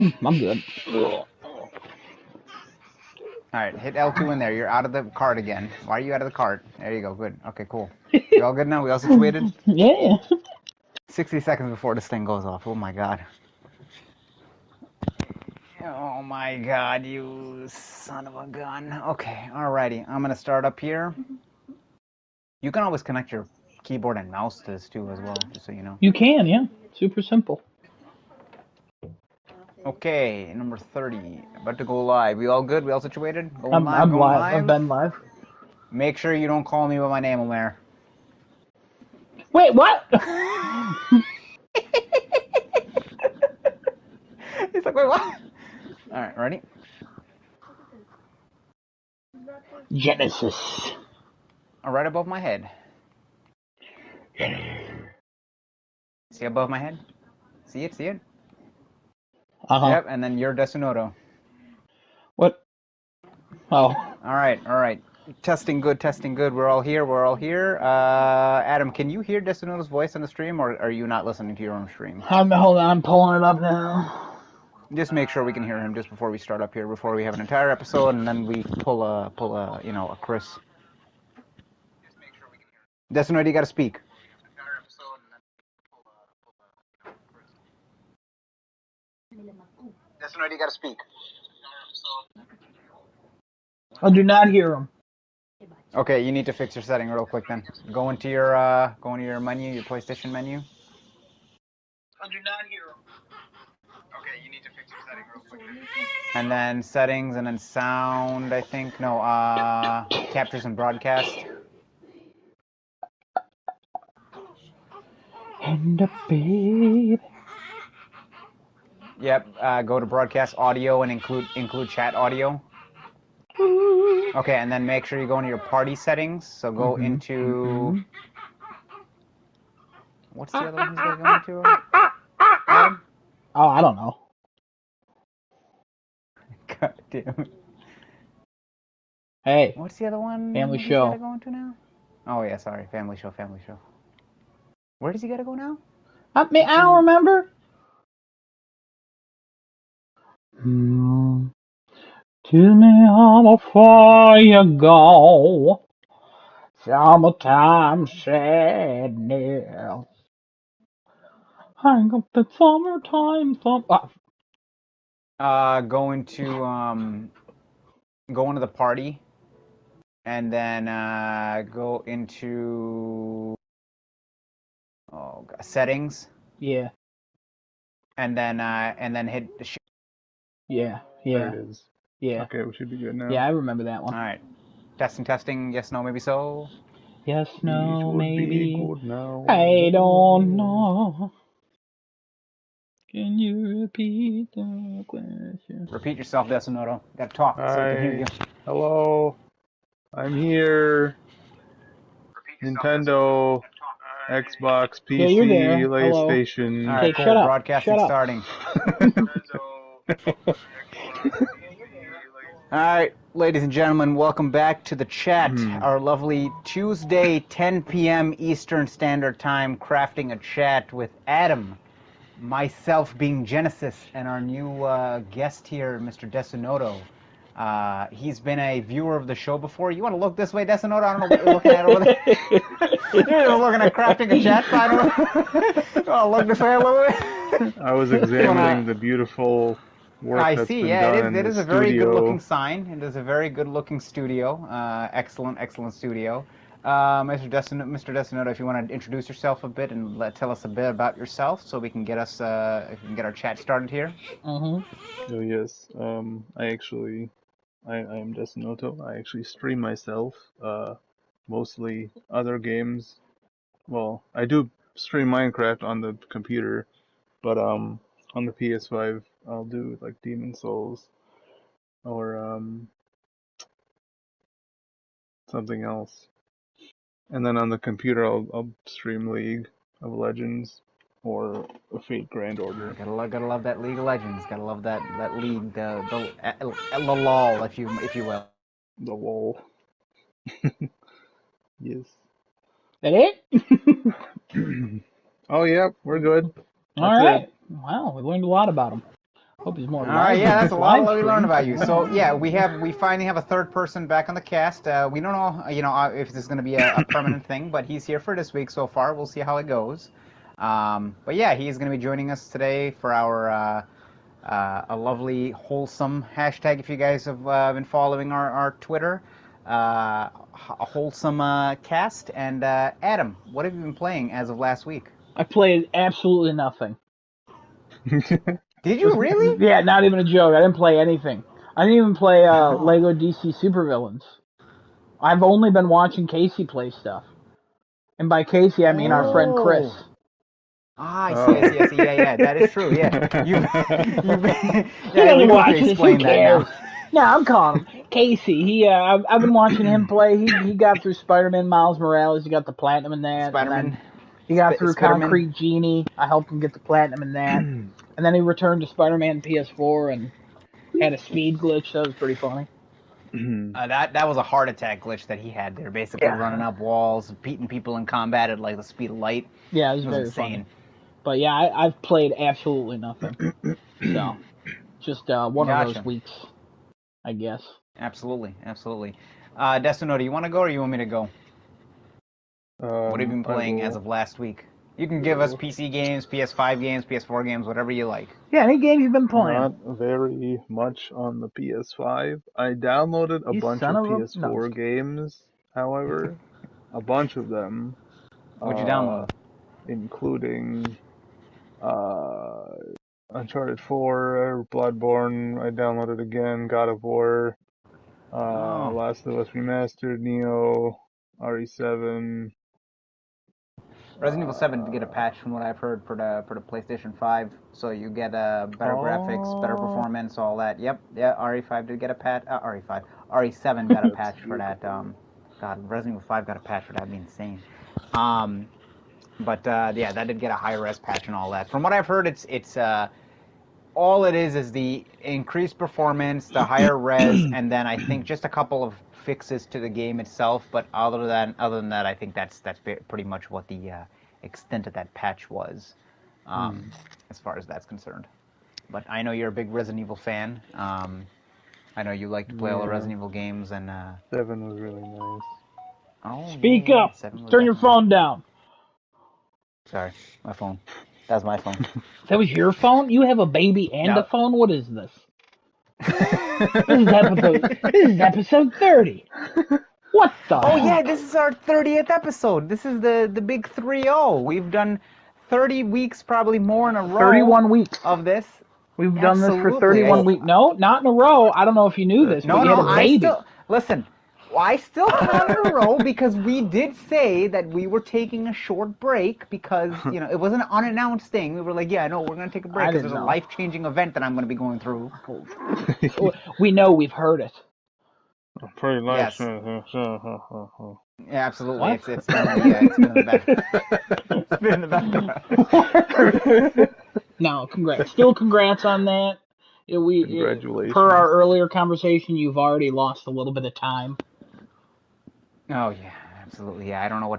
I'm good. Alright, hit L2 in there. You're out of the cart again. Why are you out of the cart? There you go. Good. Okay, cool. We all good now? We all situated? Yeah. 60 seconds before this thing goes off. Oh my god. Oh my god, you son of a gun. Okay, alrighty. I'm gonna start up here. You can always connect your keyboard and mouse to this too as well, just so you know. You can, yeah. Super simple. Okay, number 30. About to go live. We all good? We all situated? Going I'm live, I'm going live. I've live. been live. Make sure you don't call me by my name, Omer. Wait, what? He's like, wait, what? Alright, ready? Genesis. Right above my head. See above my head? See it? See it? Uh-huh. Yep, and then you're Desunoto. What? Oh. Alright. Testing good, testing good. We're all here, we're all here. Adam, can you hear Desunoto's voice on the stream, or are you not listening to your own stream? Hold on, I'm pulling it up now. Just make sure we can hear him just before we start up here, before we have an entire episode, and then we pull a Chris. Desunoto, you gotta speak. Desunoto, you gotta speak. I do not hear him. Okay, you need to fix your setting real quick then. Go into your menu, your PlayStation menu. I do not hear him. Okay, you need to fix your setting real quick then. And then settings, and then sound, I think. No, captures and broadcast. And the babe. Yep, go to broadcast audio and include chat audio. Okay, and then make sure you go into your party settings. So go into... What's the other one he's got to go into? Adam? Oh, I don't know. God damn it. Hey. What's the other one Family he's got to show. go into now? Oh, yeah, sorry. Family show. Where does he got to go now? I don't remember. Tell me how far you go. Summertime sadness. Hang up the summertime song. Go into the party, and then go into settings. Yeah. And then hit the Yeah. There it is. Yeah. Okay, we should be good now. Yeah, I remember that one. All right. Testing. Yes, no, maybe so. Yes, no, It would maybe. be good now. I don't know. Can you repeat the question? Repeat yourself, Desunoto. Gotta talk so we can hear you. Hello. I'm here. Nintendo, Xbox, PC, Yeah, you're there. Hello. PlayStation. All right, Okay, cool. shut up. Broadcasting Shut up. starting. All right, ladies and gentlemen, welcome back to the chat. Our lovely Tuesday, 10 p.m. Eastern Standard Time, crafting a chat with Adam, myself being Genesis, and our new guest here, Mr. Desunoto. He's been a viewer of the show before. You want to look this way, Desunoto? I don't know what you're looking at over there. You're just looking at crafting a chat, so I don't know. You want to look this way a little bit? I was examining the beautiful work I that's see. been Yeah, done in it the is a very good-looking studio. sign. It is a very good-looking studio. Excellent studio. Mr. Desunoto, if you want to introduce yourself a bit and tell us a bit about yourself, so we can get our chat started here. Oh yes. I am Desunoto. I actually stream myself. Mostly other games. Well, I do stream Minecraft on the computer, but on the PS5 I'll do like Demon Souls or something else. And then on the computer I'll stream League of Legends or Fate Grand Order. Gotta love that League of Legends. Gotta love that league, the LOL, if you will. The LOL. Yes. That it? Oh yeah, we're good. All That's right. it. Wow, we learned a lot about him. Hope he's more All right, yeah, that's a lot of what we learned about you. Wow. So yeah, we finally have a third person back on the cast. We don't know, if this is going to be a permanent thing, but he's here for this week so far. We'll see how it goes. But yeah, he's going to be joining us today for our a lovely, wholesome hashtag. If you guys have been following our Twitter, a wholesome cast. And Adam, what have you been playing as of last week? I played absolutely nothing. Did you really? Yeah, not even a joke. I didn't play anything. I didn't even play Lego DC Supervillains. I've only been watching Casey play stuff. And by Casey, I mean our friend Chris. Ah, I see. Yeah, that is true. Yeah, you He doesn't watch this. Who cares? No, I'm calling him Casey. I've been watching him play. He got through Spider-Man Miles Morales. He got the platinum in that. Spider-Man. He got through Concrete Genie. I helped him get the platinum in that. And then he returned to Spider-Man PS4 and had a speed glitch. That was pretty funny. That was a heart attack glitch that he had there, basically running up walls, beating people in combat at like the speed of light. Yeah, it was very insane. Funny. But yeah, I've played absolutely nothing. So, just one of those weeks, I guess. Absolutely. Desunoto, you want to go or you want me to go? What have you been playing as of last week? You can give us PC games, PS5 games, PS4 games, whatever you like. Yeah, any games you've been playing. Not very much on the PS5. I downloaded a bunch of PS4 games, however. A bunch of them. What'd you download? Including Uncharted 4, Bloodborne, I downloaded again, God of War, Last of Us Remastered, Neo, RE7. Resident Evil 7 did get a patch from what I've heard for the PlayStation 5, so you get better graphics, better performance, all that. Yep, yeah, RE5 did get a patch. RE7 got a patch for that. God, Resident Evil 5 got a patch for that. That'd be insane. But yeah, that did get a high-res patch and all that. From what I've heard, it's all it is the increased performance, the higher res, and then I think just a couple of fixes to the game itself. But other than that, I think that's pretty much what the extent of that patch was, as far as that's concerned. But I know you're a big Resident Evil fan. I know you like to play all the Resident Evil games, and 7 was really nice. Oh, Speak up! Turn your phone down. Sorry, my phone. That's my phone. That was your phone? You have a baby and a phone? What is this? This is episode 30. What the Oh, yeah, this is our 30th episode. This is the big 3-0. We've done 30 weeks, probably more in a row. 31 weeks. Of this. We've done this for 31 weeks. No, not in a row. I don't know if you knew this, but you had a baby. Listen, I still count in a row because we did say that we were taking a short break because, it was an unannounced thing. We were like, yeah, no, we're going to take a break because there's a life-changing event that I'm going to be going through. We know, we've heard it. Pretty nice. Yes. Yeah, absolutely. What? It's been the best. No, congrats. Still congrats on that. Congratulations. Per our earlier conversation, you've already lost a little bit of time. Oh yeah, absolutely. Yeah, I don't know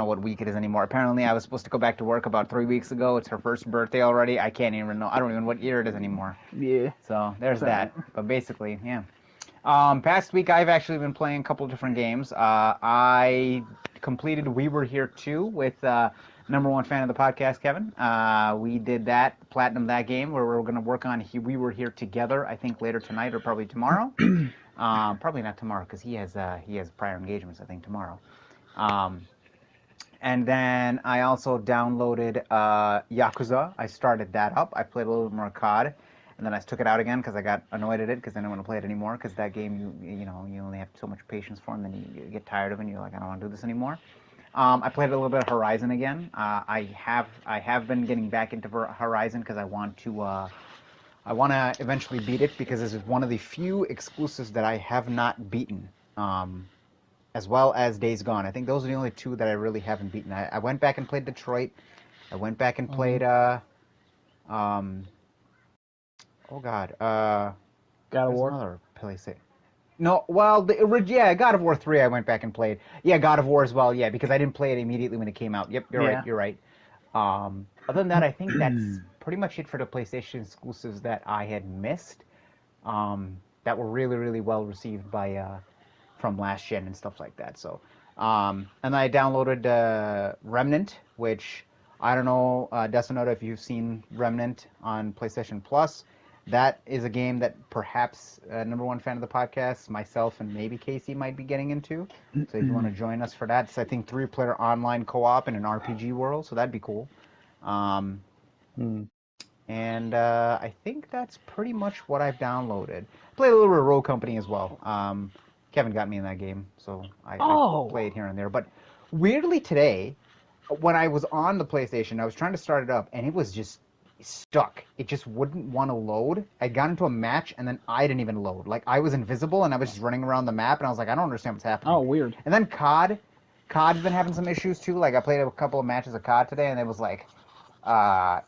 what week it is anymore. Apparently, I was supposed to go back to work about 3 weeks ago. It's her first birthday already. I don't even know what year it is anymore. Yeah. So there's that. But basically, yeah. Past week, I've actually been playing a couple of different games. I completed We Were Here 2 with number one fan of the podcast, Kevin. We did that, platinum that game, where we're going to work on We Were Here Together, I think later tonight or probably tomorrow. Probably not tomorrow because he has prior engagements, I think, tomorrow. And then I also downloaded Yakuza. I started that up. I played a little bit more COD. And then I took it out again because I got annoyed at it because I didn't want to play it anymore because that game, you only have so much patience for, and then you get tired of it and you're like, I don't want to do this anymore. I played a little bit of Horizon again. I have been getting back into Horizon because I want to eventually beat it because this is one of the few exclusives that I have not beaten, as well as Days Gone. I think those are the only two that I really haven't beaten. I went back and played Detroit. I went back and played oh God, God of War. Another place. No, well, God of War 3 I went back and played. Yeah, God of War as well, yeah, because I didn't play it immediately when it came out. Yep, you're right. Other than that, I think that's pretty much it for the PlayStation exclusives that I had missed. That were really, really well received by from last gen and stuff like that. So, and I downloaded Remnant, which I don't know, Desunoto, if you've seen Remnant on PlayStation Plus. That is a game that perhaps number one fan of the podcast, myself and maybe Casey might be getting into. So if you want to join us for that, it's I think 3-player online co-op in an RPG world, so that'd be cool. And I think that's pretty much what I've downloaded. Played a little bit of Rogue Company as well. Kevin got me in that game, so I played here and there. But weirdly today, when I was on the PlayStation, I was trying to start it up, and it was just stuck. It just wouldn't want to load. I got into a match, and then I didn't even load. Like, I was invisible, and I was just running around the map, and I was like, I don't understand what's happening. Oh, weird. And then COD's been having some issues, too. Like, I played a couple of matches of COD today, and it was like,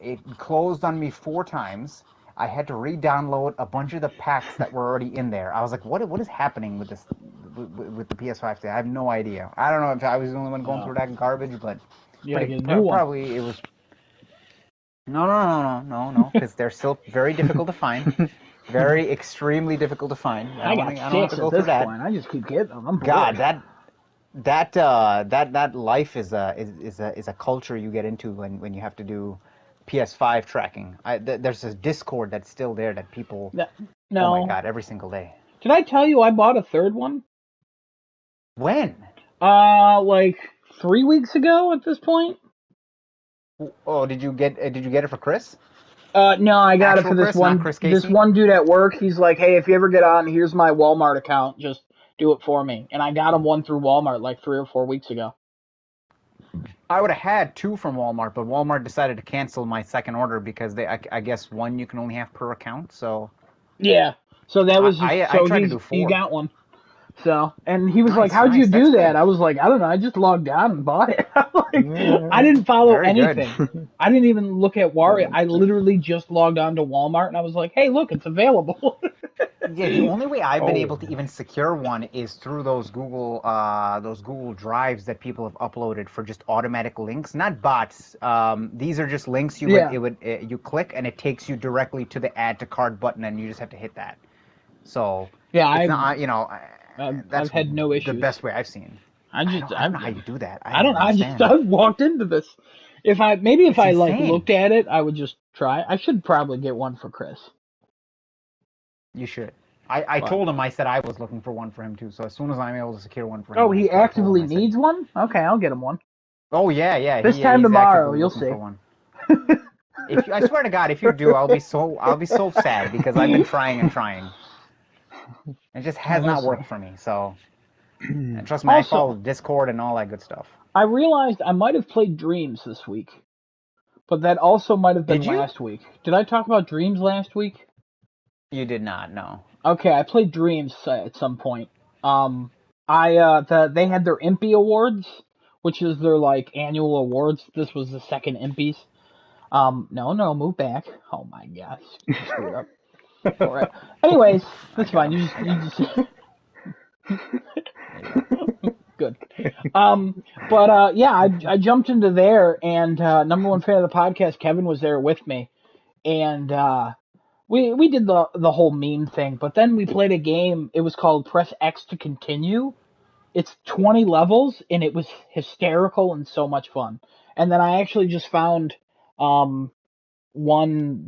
it closed on me 4 times. I had to re-download a bunch of the packs that were already in there. I was like, what is happening with this, with the PS5 today? I have no idea. I don't know if I was the only one going through that garbage, but probably it was... No, because they're still very difficult to find. Very extremely difficult to find. I don't have to go through that. I just keep getting them. I'm bored. God, that life is a culture you get into when you have to do PS5 tracking. There's a Discord that's still there that people. No. Oh my God, every single day. Did I tell you I bought a third one? When? Like 3 weeks ago at this point. Oh, did you get it for Chris? No, I got Actual it for this Chris, one dude at work. He's like, hey, if you ever get on, here's my Walmart account. Just do it for me. And I got him one through Walmart like 3 or 4 weeks ago. I would have had 2 from Walmart, but Walmart decided to cancel my second order because I guess 1 you can only have per account. So yeah, so that was I tried to do 4. He got one. So, and he was like, how'd you do that? I was like, I don't know, I just logged on and bought it. I didn't follow anything. I didn't even look at Wario. I literally just logged on to Walmart and I was like, hey, look, it's available. Yeah, the only way I've been able to even secure one is through those Google Drives that people have uploaded for just automatic links, not bots. These are just links you click and it takes you directly to the add to cart button and you just have to hit that. So I've had no issues. The best way I've seen. I don't know how you do that. I don't know. I walked into this. If I looked at it, I would just try. I should probably get one for Chris. You should. I told him, I said I was looking for one for him too. So as soon as I'm able to secure one for him. Oh, he actively needs one? Okay, I'll get him one. Oh yeah. This time tomorrow, you'll see. I swear to God, if you do, I'll be so sad because I've been trying and trying. It just has not worked for me, so... And trust me, I follow Discord and all that good stuff. I realized I might have played Dreams this week, but that also might have been last week. Did I talk about Dreams last week? You did not, no. Okay, I played Dreams at some point. They had their Impy Awards, which is their, like, annual awards. This was the second Impies. No, move back. Oh my gosh, screwed up. All right. Anyways, that's fine. You just good. I jumped into there, and number one fan of the podcast, Kevin, was there with me, and we did the whole meme thing. But then we played a game. It was called Press X to Continue. It's 20 levels, and it was hysterical and so much fun. And then I actually just found one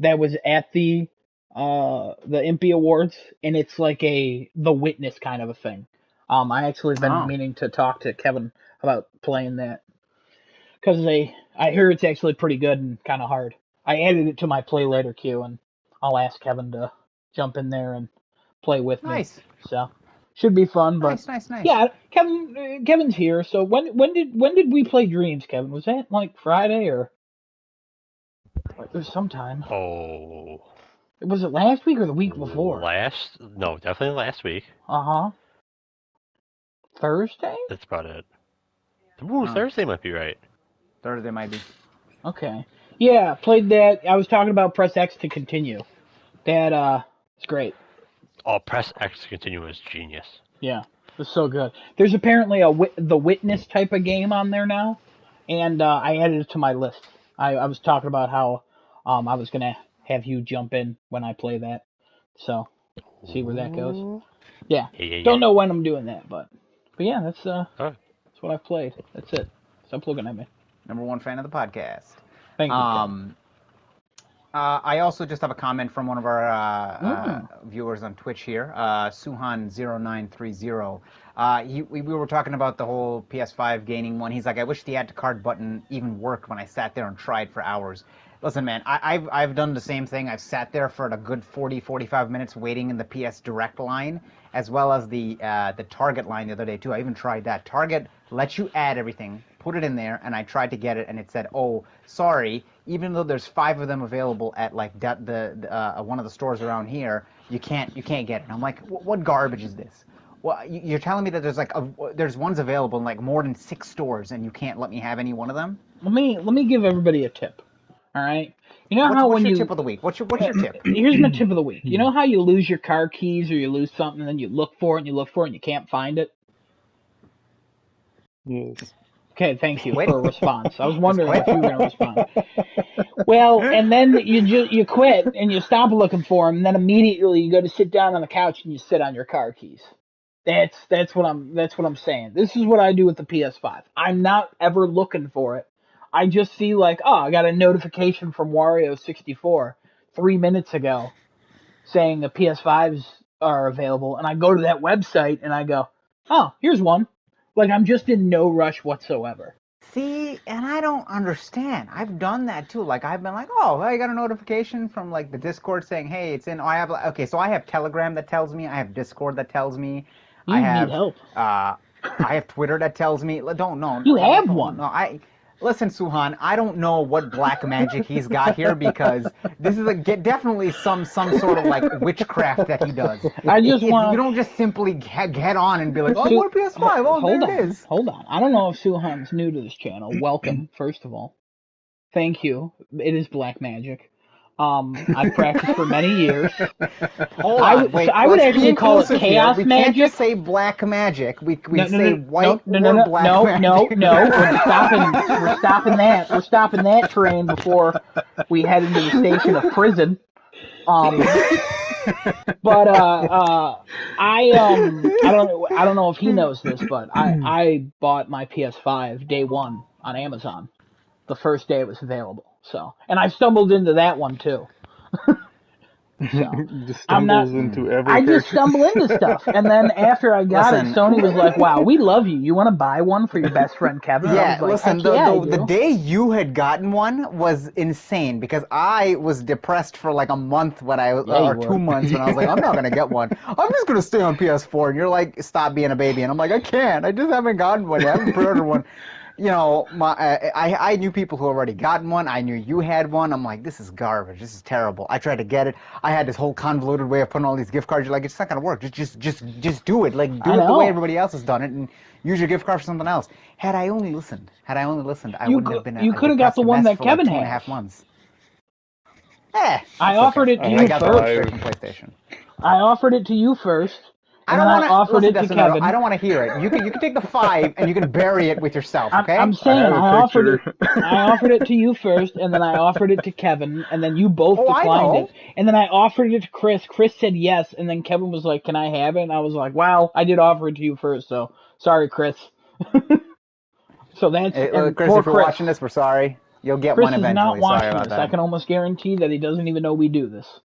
that was at the Impy Awards, and it's like The Witness kind of a thing. I actually have been meaning to talk to Kevin about playing that, because I hear it's actually pretty good and kind of hard. I added it to my play later queue, and I'll ask Kevin to jump in there and play with me. Nice. So should be fun. But nice. Yeah, Kevin's here. So when did we play Dreams, Kevin? Was that like Friday or? It was sometime. Oh. Was it last week or the week before? No, definitely last week. Uh-huh. Thursday? That's about it. Ooh, Thursday might be right. Thursday might be. Okay. Yeah, played that. I was talking about Press X to Continue. That, it's great. Oh, Press X to Continue is genius. Yeah, it's so good. There's apparently the Witness type of game on there now, and I added it to my list. I was talking about how I was gonna have you jump in when I play that, so see where that goes. Yeah, don't know when I'm doing that, but yeah, that's what I've played. That's it. Stop looking at me. #1 fan of the podcast. Thank you, Kevin. I also just have a comment from one of our viewers on Twitch here, Suhan0930. We were talking about the whole PS5 gaining one. He's like, I wish the add to cart button even worked when I sat there and tried for hours. Listen, man, I've done the same thing. I've sat there for a good 40-45 minutes waiting in the PS Direct line, as well as the Target line the other day too. I even tried that. Target lets you add everything, put it in there, and I tried to get it, and it said, "Oh, sorry. Even though there's 5 of them available at like one of the stores around here, you can't get it." And I'm like, "What garbage is this?" Well, you're telling me that there's ones available in like more than 6 stores, and you can't let me have any one of them? Let me give everybody a tip. All right. You know what's your tip of the week? What's your tip? Here's my tip of the week. You know how you lose your car keys or you lose something and then you look for it and you can't find it? Yes. Okay, thank you for a response. I was wondering if you were going to respond. Well, and then you quit and you stop looking for them, and then immediately you go to sit down on the couch and you sit on your car keys. That's what I'm saying. This is what I do with the PS5. I'm not ever looking for it. I just see like, oh, I got a notification from Wario64 3 minutes ago saying the PS5s are available, and I go to that website and I go, oh, here's one. Like, I'm just in no rush whatsoever. See, and I don't understand. I've done that too. Like, I've been like, oh, I got a notification from like the Discord saying, hey, it's in. Oh, I have Telegram that tells me. I have Discord that tells me. You need help. I have Twitter that tells me. You have one. No, listen, Suhan. I don't know what black magic he's got here because this is definitely some sort of like witchcraft that he does. You don't just simply get on and be like, oh, I want a PS5. Oh, there it is. Hold on. I don't know if Suhan's new to this channel. Welcome, first of all. Thank you. It is black magic. I've practiced for many years. Hold on, I would actually call it chaos magic. We can't just say black magic. We say white or black magic. No. We're stopping that. We're stopping that train before we head into the station of prison. But I don't know if he knows this, but I bought my PS5 day one on Amazon, the first day it was available. So, and I stumbled into that one too. Just stumbles into everything. I just stumble into stuff, and then after I got it, Sony was like, "Wow, we love you. You want to buy one for your best friend Kevin?" Yeah, I was like, the day you had gotten one was insane because I was depressed for like a month or 2 months when I was like, "I'm not gonna get one. I'm just gonna stay on PS4." And you're like, "Stop being a baby," and I'm like, "I can't. I just haven't gotten one. I haven't pre-ordered one." You know, I knew people who already gotten one. I knew you had one. I'm like, this is garbage. This is terrible. I tried to get it. I had this whole convoluted way of putting all these gift cards. You're like, it's not gonna work. Just do it. Like, do it the way everybody else has done it, and use your gift card for something else. Had I only listened, I wouldn't have been. You could have got the one that Kevin had. 2.5 months. I offered it to you first. From PlayStation. I offered it to you first. I offered it to Kevin. I don't want to hear it. You can take the 5 and you can bury it with yourself. Okay. I'm saying I offered it to you first, and then I offered it to Kevin, and then you both declined it. And then I offered it to Chris. Chris said yes, and then Kevin was like, "Can I have it?" And I was like, "Wow, I did offer it to you first, so sorry, Chris." So that's Chris. If you're watching this, we're sorry. You'll get one eventually. Chris is not watching this. I can almost guarantee that he doesn't even know we do this.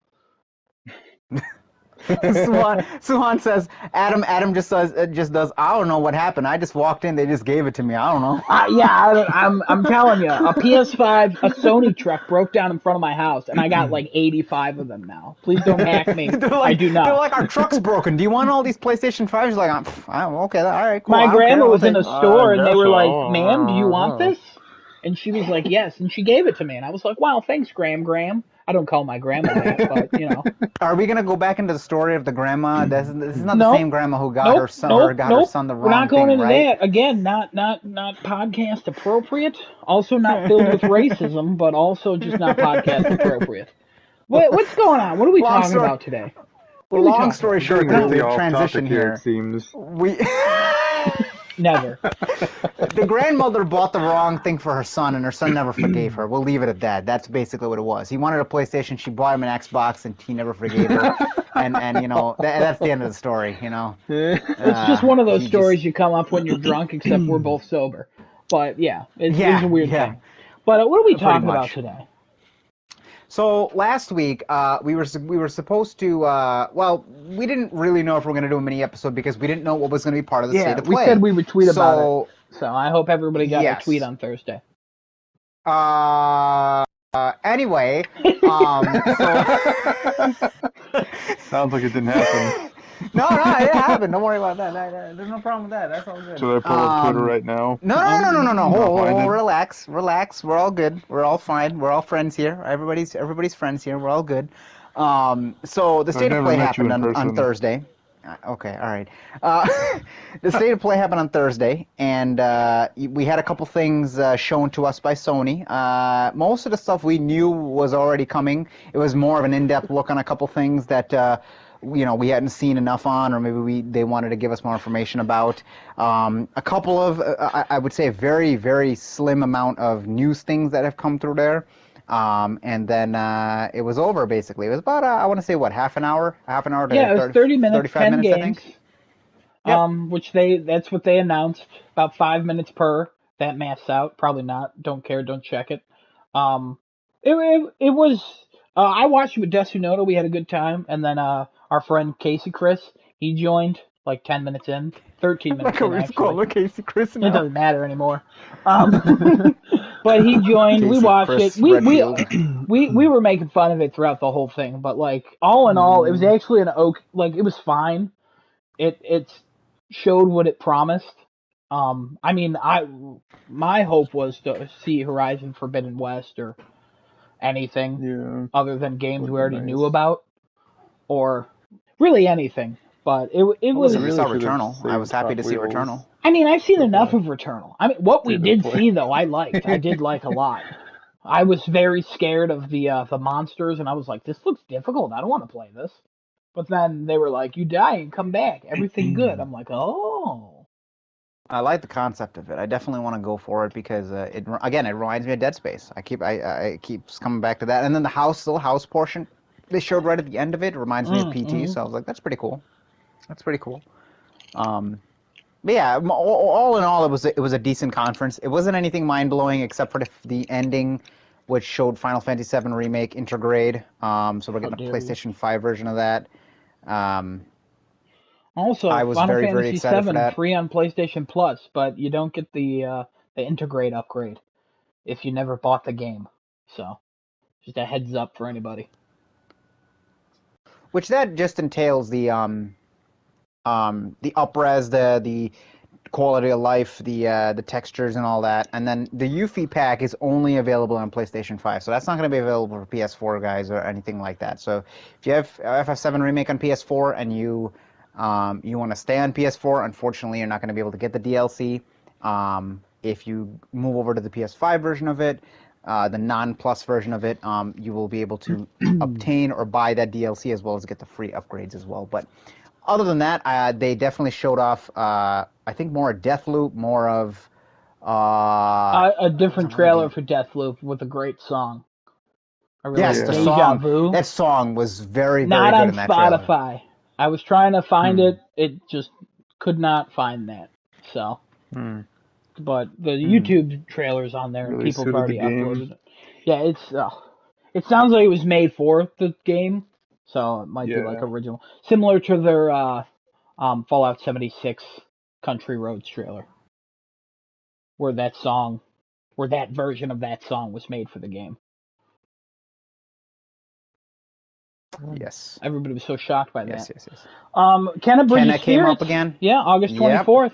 Suhan says, Adam just does, I don't know what happened. I just walked in, they just gave it to me. I don't know. I'm telling you, a PS5, a Sony truck broke down in front of my house, and I got like 85 of them now. Please don't hack me. I do not. They're like, our truck's broken. Do you want all these PlayStation 5s? He's like, okay, all right, cool. My grandma was in a store, and they were like, "Ma'am, do you want this?" And she was like, "Yes," and she gave it to me, and I was like, "Wow, thanks, Graham." I don't call my grandma that, but you know. Are we gonna go back into the story of the grandma? This is not the same grandma who got her son the wrong thing, We're not going into that again. Not podcast appropriate. Also not filled with racism, but also just not podcast appropriate. What's going on? What are we talking about today? Well, long story short, the transition here. It seems. Never. The grandmother bought the wrong thing for her son, and her son never forgave her. We'll leave it at that. That's basically what it was. He wanted a PlayStation. She bought him an Xbox, and he never forgave her. And you know, that's the end of the story, you know. It's just one of those he stories just- you come up when you're drunk, except we're both sober. But yeah, it's Yeah, a weird yeah. thing. But what are we Pretty talking much. about today? So last week, we were supposed to. Well, we didn't really know if we were going to do a mini episode because we didn't know what was going to be part of the state of We play. said we would tweet about So, it. So I hope everybody got our yes. tweet on Thursday. Anyway, Sounds like it didn't happen. no, it happened. Don't worry about that. There's no problem with that. That's all good. Should I pull up Twitter right now? No. find it. Relax. We're all good. We're all fine. We're all friends here. Everybody's friends here. We're all good. So the state of never play met you in happened on person. Thursday. Okay, all right. The state of play happened on Thursday, and we had a couple things shown to us by Sony. Most of the stuff we knew was already coming. It was more of an in-depth look on a couple things that we hadn't seen enough on, or maybe they wanted to give us more information about. A couple of, I would say, a very, very slim amount of news things that have come through there. And then it was over, basically. It was about, I want to say, what, half an hour to Yeah, it was 30 minutes, 35 10 minutes, games. I think. Yep. Which that's what they announced. About 5 minutes per. That maths out. Probably not. Don't care. Don't check it. It was. I watched it with Desunoto. We had a good time, and then our friend Casey Chris, he joined like 10 minutes in, 13 minutes in actually. Casey Chris now. It doesn't matter anymore. But he joined. We Casey watched Chris it. Redfield. We were making fun of it throughout the whole thing, but like all in all, it was actually it was fine. It showed what it promised. I mean, my hope was to see Horizon Forbidden West or anything other than games we already knew about, or really anything. But it was. We saw Returnal. I was happy to see Returnal. I mean, I've seen enough of Returnal. I mean, what we did see though, I liked. I did like a lot. I was very scared of the monsters, and I was like, this looks difficult. I don't want to play this. But then they were like, you die and come back. Everything good. I'm like, oh. I like the concept of it. I definitely want to go for it because it reminds me of Dead Space. I keeps coming back to that. And then the house portion they showed right at the end of it reminds me of PT. So I was like, that's pretty cool. But yeah, all in all, it was a decent conference. It wasn't anything mind blowing except for the ending, which showed Final Fantasy VII Remake Intergrade. So we're getting a PlayStation 5 version of that. Also, I was Final very, Fantasy very excited for VII that. free on PlayStation Plus, but you don't get the Intergrade upgrade if you never bought the game. So, just a heads up for anybody. Which that just entails the up-res, the quality of life, the textures and all that, and then the Yuffie pack is only available on PlayStation 5, so that's not going to be available for PS4 guys or anything like that. So if you have FF7 Remake on PS4 and you want to stay on PS4, unfortunately you're not going to be able to get the DLC. If you move over to the PS5 version of it, the non-plus version of it, you will be able to obtain or buy that DLC as well as get the free upgrades as well. But other than that, they definitely showed off, I think, more of Deathloop, more of... a different trailer for Deathloop with a great song. Yes, the Deja song. Vu. That song was very, very Not good on in that trailer. Spotify. I was trying to find it. It just could not find that. So, but the YouTube trailer's on there, and Really people have suited already the game. uploaded it. Yeah, it sounds like it was made for the game, so it might be like original, similar to their Fallout 76 Country Roads trailer, where that version of that song was made for the game. Yes. Everybody was so shocked by that. Yes. Kenna Bridges came Spirits. up again. Yeah, August 24th.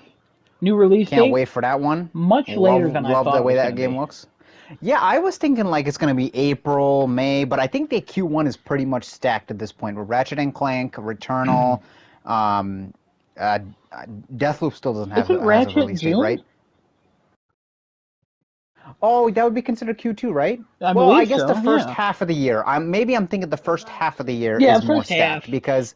New release date. Can't wait for that one. Much later than I thought. Love the way it was that game looks. Yeah, I was thinking like it's going to be April, May, but I think the Q1 is pretty much stacked at this point. With Ratchet and Clank, Returnal, Deathloop still doesn't have a release date, right? Oh, that would be considered Q2, right? I guess the first half of the year. Maybe I'm thinking the first half of the year is more stacked because,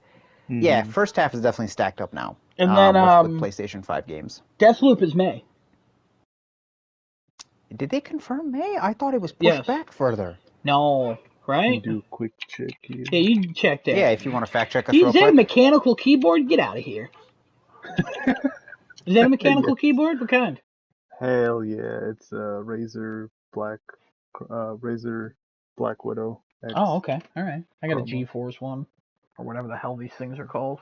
first half is definitely stacked up now. And then with PlayStation 5 games. Deathloop is May. Did they confirm May? I thought it was pushed back further. No, right? You do a quick check here. Yeah, you can check that. Yeah, if you want to fact check us Is real that quick. a mechanical keyboard? Get out of here. Is that a mechanical keyboard? What kind? Hell yeah, it's a Razer Black Widow X. Oh, okay. All right. I got a promo. GeForce one, or whatever the hell these things are called.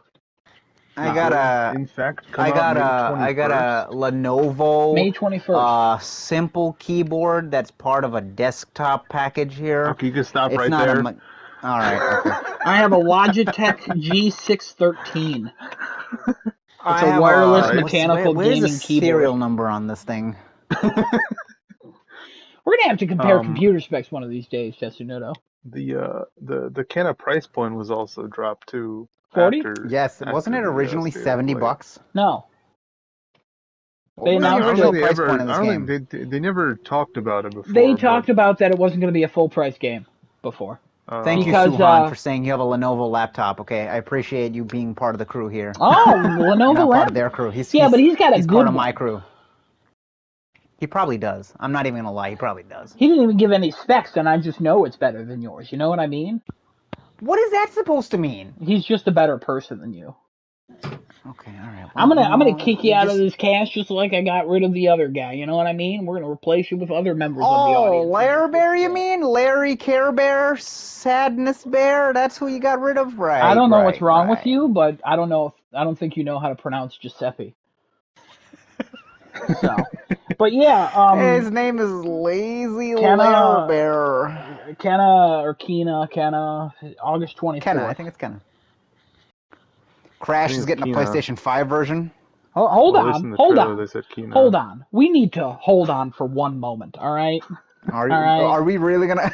In fact, I got a Lenovo May 21st. simple keyboard that's part of a desktop package here. Okay, you can stop it's right not there. All right. Okay. I have a Logitech G613. It's a wireless mechanical where's gaming the keyboard. serial number on this thing? We're gonna have to compare computer specs one of these days, Desunoto. The kind of price point was also dropped too. 40? Yes, wasn't it originally $70? No. They announced they never talked about it before. They talked about that it wasn't going to be a full price game before. Thank you, Suhan, for saying you have a Lenovo laptop. Okay, I appreciate you being part of the crew here. Oh, Lenovo part of their crew. but he's got a he's good part of one. my crew. He probably does. I'm not even gonna lie. He probably does. He didn't even give any specs, and I just know it's better than yours. You know what I mean? What is that supposed to mean? He's just a better person than you. Okay, all right. Well, I'm gonna kick you out of this cast just like I got rid of the other guy. You know what I mean? We're gonna replace you with other members of the audience. Oh, Larry Bear, you mean? Larry Care Bear, Sadness Bear? That's who you got rid of, right? I don't know what's wrong with you, but I don't think you know how to pronounce Giuseppe. So, but yeah, his name is Lazy Larry Bear. Kenna, August 24th. Kenna, I think it's Kenna. Crash is getting a PlayStation 5 version. Hold on. We need to hold on for one moment, all right? Are we really gonna?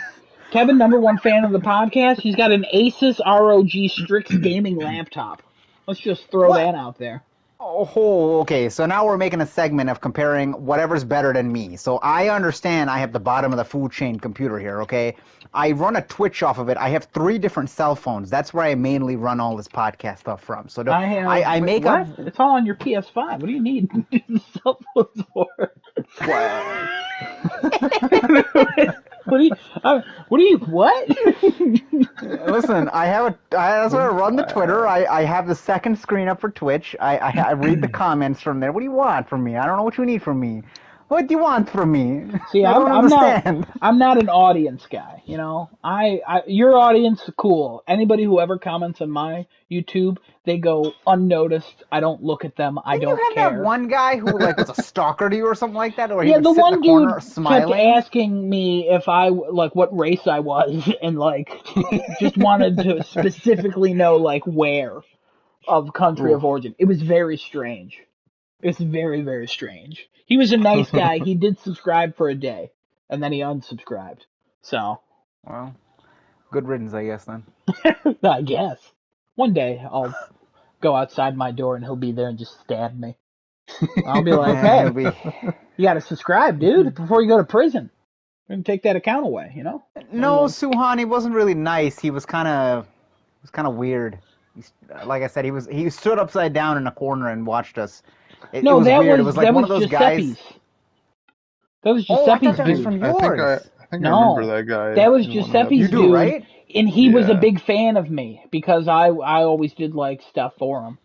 Kevin, #1 fan of the podcast, he's got an Asus ROG Strix gaming laptop. Let's just throw that out there. Oh, okay. So now we're making a segment of comparing whatever's better than me. So I understand I have the bottom of the food chain computer here, okay? I run a Twitch off of it. I have 3 different cell phones. That's where I mainly run all this podcast stuff from. So I make what? It's all on your PS5. What do you need cell phones for? What? Listen, that's where I run the Twitter. I have the second screen up for Twitch. I read the comments from there. What do you want from me? I don't know what you need from me. What do you want from me? See, I'm not an audience guy, you know. Your audience, cool. Anybody who ever comments on my YouTube, they go unnoticed. I don't look at them. I don't care. You have that one guy who was a stalker to you or something like that, or he yeah, would the sit one in the corner dude smiling. kept asking me if I what race I was, and just wanted to specifically know where of country of origin. It was very strange. It's very, very strange. He was a nice guy. He did subscribe for a day, and then he unsubscribed. So. Well, good riddance, I guess, then. I guess. One day, I'll go outside my door, and he'll be there and just stab me. I'll be like, hey, you gotta subscribe, dude, before you go to prison. We're gonna take that account away, you know? No, Suhan, he wasn't really nice. He was kind of weird. Like I said, he stood upside down in a corner and watched us. It was weird. It was like one of those guys. That was Giuseppe's dude. dude. From yours. I think I remember that guy. That was Giuseppe's you do, dude. Right? And he was a big fan of me because I always did stuff for him.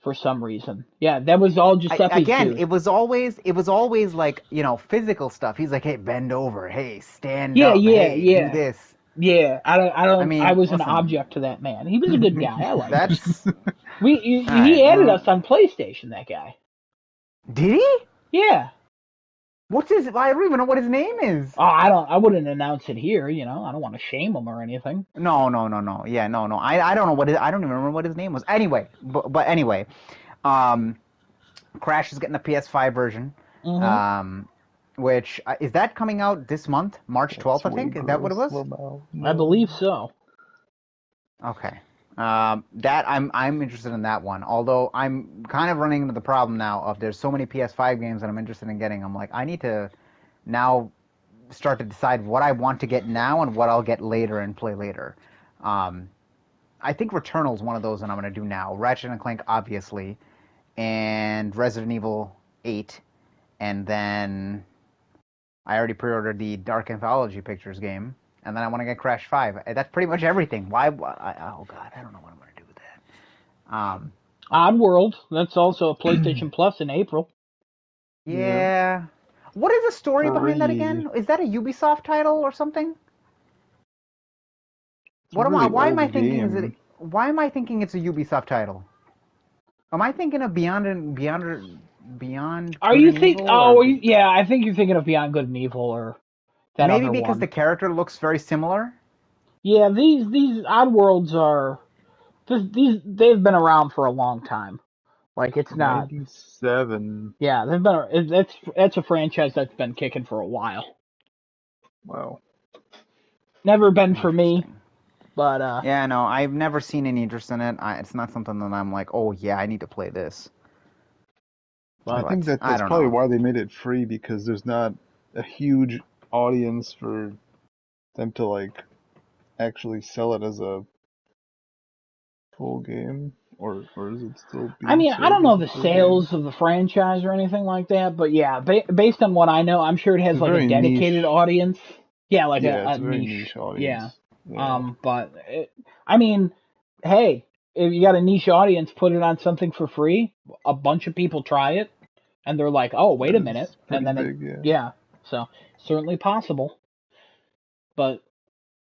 For some reason. Yeah, that was all Giuseppe's dude. It was always physical stuff. He's like, hey, bend over. Hey, stand up. Do this. Yeah, I was an object to that man. He was a good guy. I liked him. He added us on PlayStation, that guy. Did he? Yeah. What's his? I don't even know what his name is. Oh, I wouldn't announce it here. You know, I don't want to shame him or anything. No. Yeah, no. I don't know I don't even remember what his name was. Anyway, but anyway, Crash is getting the PS5 version. Mm-hmm. Which is that coming out this month, March 12th? I think. Is that what it was? I believe so. Okay. That I'm interested in that one. Although I'm kind of running into the problem now of there's so many PS5 games that I'm interested in getting. I'm like, I need to now start to decide what I want to get now and what I'll get later and play later. I think Returnal's one of those that I'm going to do now. Ratchet and Clank, obviously. and Resident Evil 8, and then I already pre-ordered the Dark Anthology Pictures game, and then I want to get Crash 5. That's pretty much everything. Oh God, I don't know what I'm going to do with that. Oddworld, that's also a PlayStation Plus in April. Yeah. What is the story behind that again? Is that a Ubisoft title or something? Why am I thinking it's a Ubisoft title? Am I thinking of Beyond Are Good you and think? Evil? Yeah, I think you're thinking of Beyond Good and Evil or that Maybe other because one. the character looks very similar. Yeah, these Oddworlds are they've been around for a long time. Like it's not. 97. Yeah, they've been. It's a franchise that's been kicking for a while. Wow. Never been for me, but Yeah, no, I've never seen any interest in it. It's not something that I'm like, oh yeah, I need to play this. I think But I that's don't probably know. why they made it free, because there's not a huge audience for them to like actually sell it as a full game, or is it still I being mean, I don't sold know as a the full game? sales of the franchise or anything like that, but yeah, based on what I know, I'm sure it It's has a like a very dedicated niche. audience. Yeah, like Yeah, a it's a very niche. niche Yeah. audience. Yeah. But I mean, hey, if you got a niche audience, put it on something for free. A bunch of people try it, and they're like, "Oh, wait a minute," It's and pretty then big, yeah. yeah. So certainly possible. But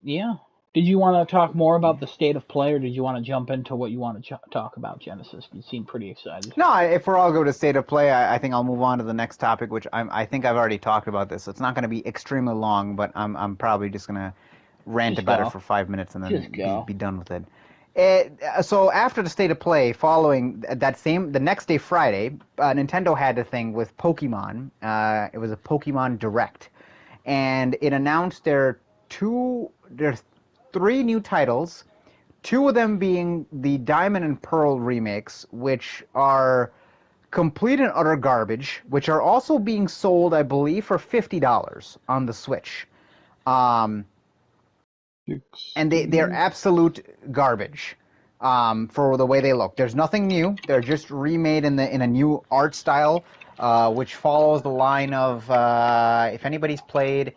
yeah, did you want to talk more about the state of play, or did you want to jump into what you want to talk about, Genesis? You seem pretty excited. No, if we're all going to state of play, I think I'll move on to the next topic, which I think I've already talked about this. So it's not going to be extremely long, but I'm probably just going to rant Just about it go. for 5 minutes and Just then go. be done with it. So after the state of play, following the next day, Friday, Nintendo had a thing with Pokemon. It was a Pokemon Direct, and it announced there's 3 new titles. 2 of them being the Diamond and Pearl remakes, which are complete and utter garbage, which are also being sold, I believe, for $50 on the Switch. And they're absolute garbage for the way they look. There's nothing new. They're just remade in a new art style, which follows the line of if anybody's played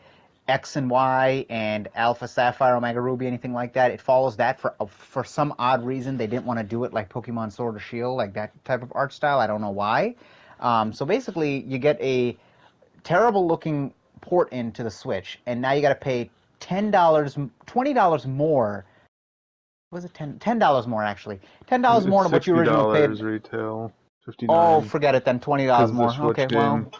X and Y and Alpha Sapphire, Omega Ruby, anything like that, it follows that for some odd reason. They didn't want to do it like Pokemon Sword or Shield, like that type of art style. I don't know why. So basically, you get a terrible looking port into the Switch, and now you got to pay $10, $20 more. Was it $10 more actually? $10 more It's than what you originally paid. $60 retail. Oh, 59 forget it then. because $20 of the more. Switch Okay, well, game.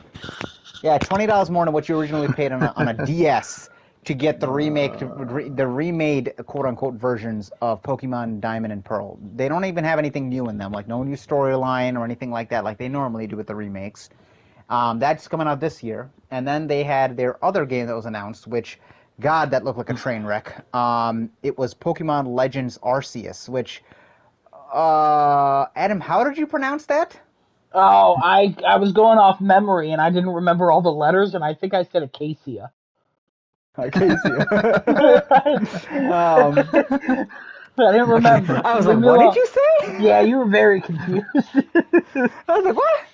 yeah, $20 more than what you originally paid on a DS to get the remade quote unquote versions of Pokemon Diamond and Pearl. They don't even have anything new in them, like no new storyline or anything like that, like they normally do with the remakes. That's coming out this year. And then they had their other game that was announced, which, God, that looked like a train wreck. It was Pokemon Legends Arceus, which, Adam, how did you pronounce that? Oh, I was going off memory and I didn't remember all the letters, and I think I said Acacia. Acacia. I didn't remember. I was Leave like, me what did alone. you say? Yeah, you were very confused. I was like, what?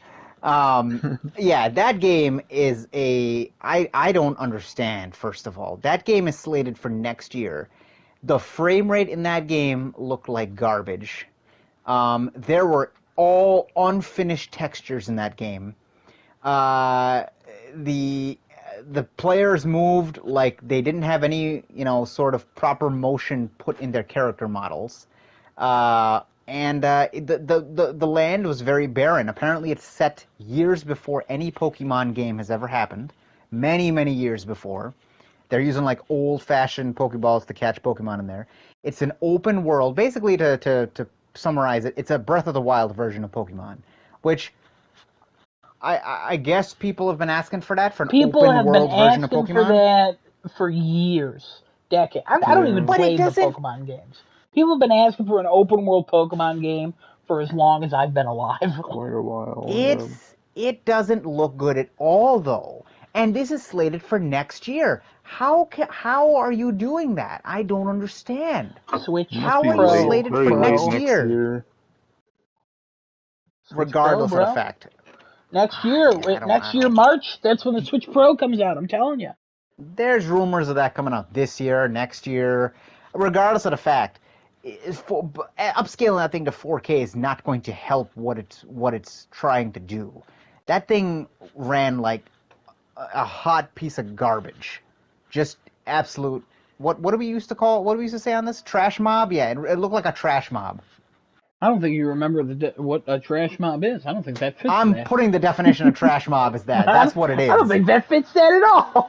Yeah, that game is I don't understand, first of all. That game is slated for next year. The frame rate in that game looked like garbage. There were all unfinished textures in that game. The the players moved like they didn't have any, sort of proper motion put in their character models. And the land was very barren. Apparently, it's set years before any Pokemon game has ever happened. Many, many years before. They're using like old-fashioned Pokeballs to catch Pokemon in there. It's an open world. Basically, to summarize it, it's a Breath of the Wild version of Pokemon, which I guess people have been asking for that, for an People open have been world version of asking for Pokemon. that for years, decades. I don't even Yeah, But it play the doesn't. Pokemon games. People have been asking for an open world Pokemon game for as long as I've been alive. quite a while. Yeah. It doesn't look good at all, though. And this is slated for next year. How are you doing that? I don't understand. Switch It must How be are you late, Pro, slated very for late next Pro. next year? year. regardless Pro, of the fact. Next year, March, that's when the Switch Pro comes out, I'm telling you. There's rumors of that coming out this year, next year. Regardless of the fact, upscaling that thing to 4K is not going to help what it's trying to do. That thing ran like a hot piece of garbage. Just absolute. What do we used to call? What do we used to say on this? Trash mob? Yeah, it looked like a trash mob. I don't think you remember what a trash mob is. I don't think that fits I'm putting the definition of trash mob as that. That's what it is. I don't think that fits that at all.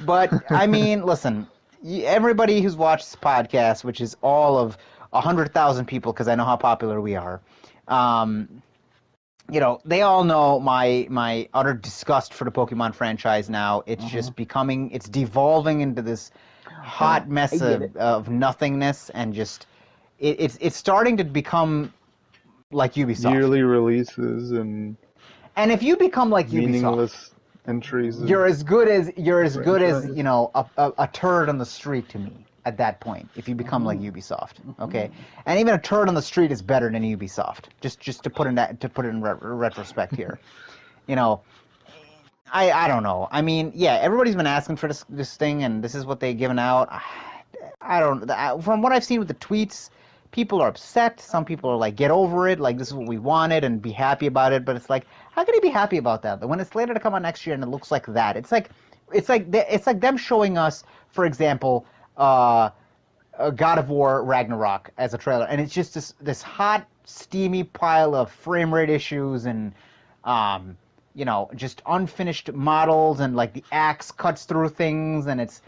But, I mean, listen, everybody who's watched this podcast, which is all of 100,000 people, because I know how popular we are, they all know my utter disgust for the Pokemon franchise now. It's just it's devolving into this hot mess of nothingness, and just it's starting to become like Ubisoft. Yearly releases and if you become like meaningless Ubisoft, entries. You're as good as a turd on the street to me at that point. If you become like Ubisoft, okay, and even a turd on the street is better than Ubisoft. Just to put in retrospect here, I don't know. I mean, yeah, everybody's been asking for this thing, and this is what they've given out. From what I've seen with the tweets, people are upset. Some people are like, get over it. Like, this is what we wanted, and be happy about it. But it's like, how can you be happy about that? When it's slated to come out next year and it looks like that, it's like them showing us, for example, God of War Ragnarok as a trailer, and it's just this hot, steamy pile of frame rate issues and just unfinished models, and like the axe cuts through things, and it's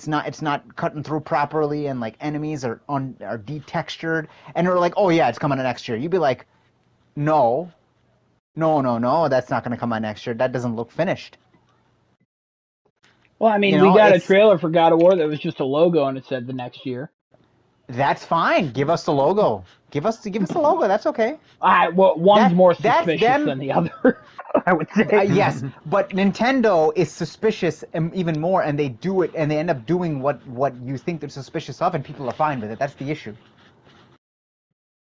not cutting through properly, and like enemies are detextured, and they're like, oh yeah, it's coming out next year. You'd be like, no, that's not going to come out next year. That doesn't look finished. Well, I mean, we got a trailer for God of War that was just a logo and it said the next year. That's fine. Give us the logo. Give us the logo. That's okay. One's more suspicious than the other, I would say. Yes, but Nintendo is suspicious even more, and they do it, and they end up doing what you think they're suspicious of, and people are fine with it. That's the issue.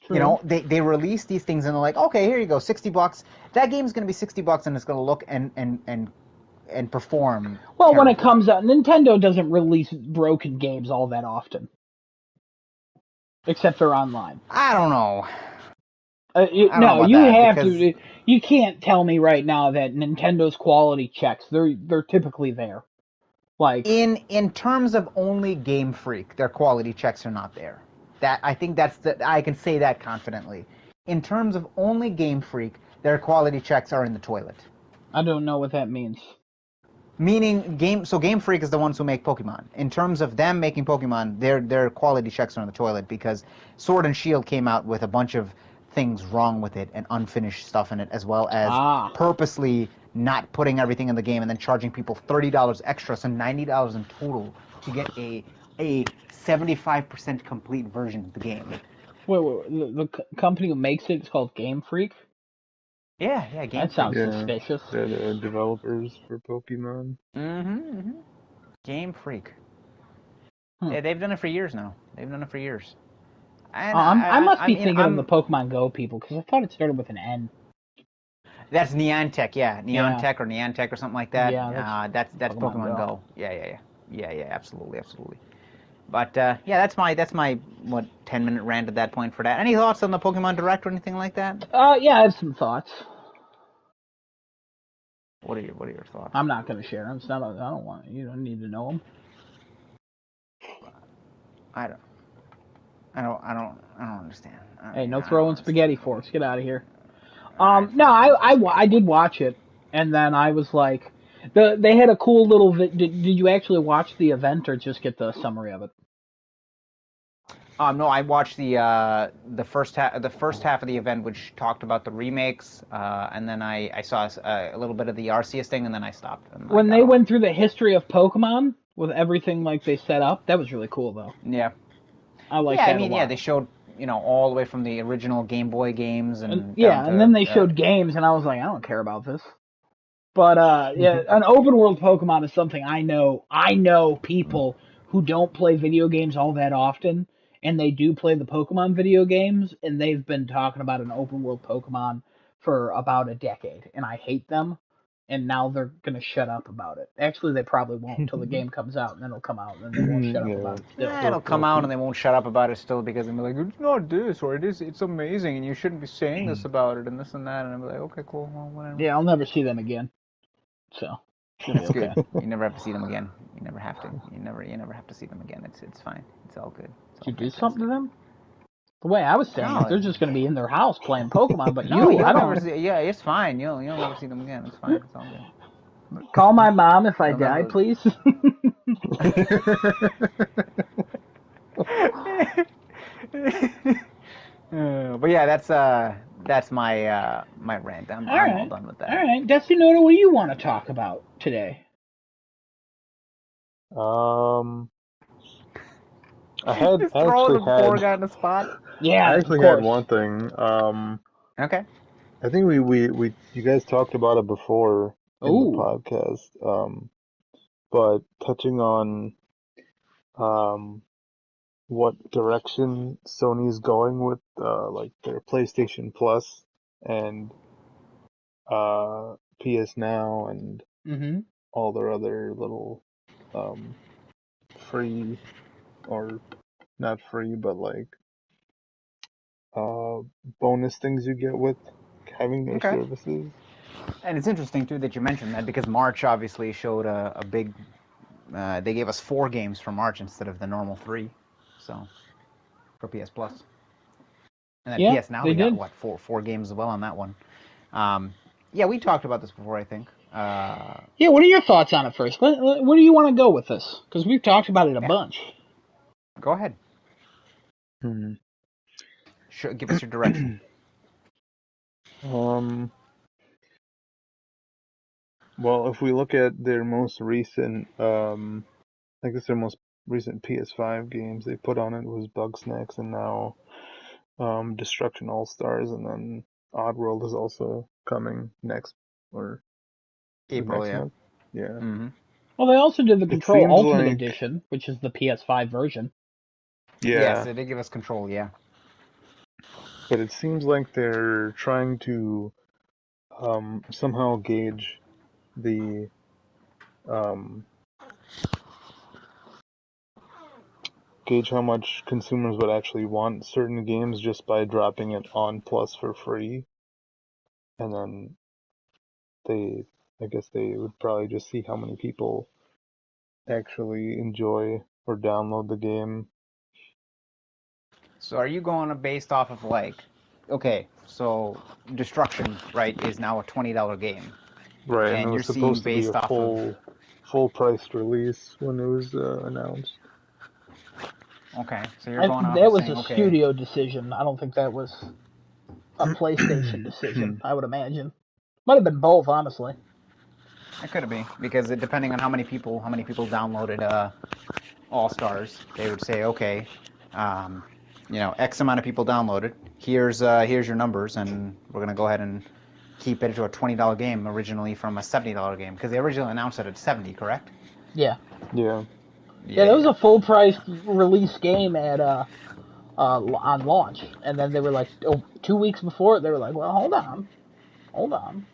True. They release these things, and they're like, okay, here you go, $60. That game's going to be $60, and it's going to look and perform. Well, terribly. When it comes out, Nintendo doesn't release broken games all that often. Except they're online. I don't know. You can't tell me right now that Nintendo's quality checks, they're typically there. Like in terms of only Game Freak, their quality checks are not there. I can say that confidently. In terms of only Game Freak, their quality checks are in the toilet. I don't know what that means. Meaning Game Freak is the ones who make Pokemon. In terms of them making Pokemon, their quality checks are in the toilet, because Sword and Shield came out with a bunch of things wrong with it and unfinished stuff in it, as well as purposely not putting everything in the game and then charging people $30 extra, so $90 in total to get a 75% complete version of the game. Wait, the company who makes it is called Game Freak? Yeah, Game Freak. That sounds suspicious. They're the developers for Pokemon. Game Freak. Yeah, they've done it for years now. And I must be thinking of the Pokemon Go people, because I thought it started with an N. That's Niantic, yeah. Niantic or Niantic or something like that. Yeah, that's Pokemon Go. Yeah, absolutely. But that's my 10-minute rant at that point for that. Any thoughts on the Pokemon Direct or anything like that? Yeah, I have some thoughts. What are your thoughts? I'm not going to share them. I don't want. You don't need to know them. I don't understand. Hey, no throwing spaghetti forks. Get out of here. No, I did watch it, and then I was like, they had a cool little. Did you actually watch the event or just get the summary of it? No, I watched the first half of the event, which talked about the remakes, and then I saw a little bit of the Arceus thing, and then I stopped. When they went through the history of Pokemon with everything like they set up, that was really cool, though. Yeah, I like that a lot. They showed all the way from the original Game Boy games, and then they showed games, and I was like, I don't care about this. But an open world Pokemon is something I know people who don't play video games all that often. and they do play the Pokemon video games, and they've been talking about an open world Pokemon for about a decade, and I hate them. And now they're gonna shut up about it. Actually, they probably won't until the game comes out, and then it'll come out, and then they won't shut up about it still. It'll come out, and they won't shut up about it still because they'll be like, it's not this, or it's amazing, and you shouldn't be saying this about it, and this and that, and I'm like, okay, cool, well, whatever. Yeah, I'll never see them again. So it's good. You never have to see them again. You never have to. You never have to see them again. It's fine. It's all good. Did you do something to them? The way I was saying, they're just going to be in their house playing Pokemon, but I don't. Yeah, it's fine. You'll never see them again. It's fine. It's all good. Call my mom if I die, please. But yeah, that's my my rant. I'm all done with that. All right, Desunoto, what do you want to talk about today? I had just throw the poor guy on the spot. Yeah, I actually had one thing. Okay. I think we you guys talked about it before in the podcast. But touching on what direction Sony's going with like their PlayStation Plus and PS Now and all their other little free or not free but like bonus things you get with having their services. And it's interesting too that you mentioned that because March obviously showed a big they gave us 4 games for March instead of the normal 3, so for PS Plus. And then PS Now we got what 4 games as well on that one. Yeah, we talked about this before, I think. Yeah, what are your thoughts on it first? Where do you want to go with this? Because we've talked about it a bunch. Go ahead. Sure, give us your direction. Well, if we look at their most recent, I guess their most recent PS5 games they put on it was Bugsnax and now Destruction All Stars, and then Oddworld is also coming next or April, next month. Yeah. Mm-hmm. Well, they also did the Control Ultimate Edition, which is the PS5 version. Yeah. Yes, they did give us Control, yeah. But it seems like they're trying to somehow gauge the how much consumers would actually want certain games just by dropping it on Plus for free. And then I guess they would probably just see how many people actually enjoy or download the game. So are you going based off of like, okay, so Destruction, right, is now a $20 game. Right, and it was supposed to be a full-priced release when it was announced. Okay, so you're going off that was saying, a studio decision. I don't think that was a PlayStation decision, I would imagine. Might have been both, honestly. It could be, because depending on how many people downloaded All Stars, they would say, okay, X amount of people downloaded. Here's your numbers, and we're gonna go ahead and keep it to a $20 game originally from a $70 game, because they originally announced it at $70, correct? Yeah. Yeah. Yeah, that was a full price release game at on launch, and then they were like, 2 weeks before it, they were like, well, hold on,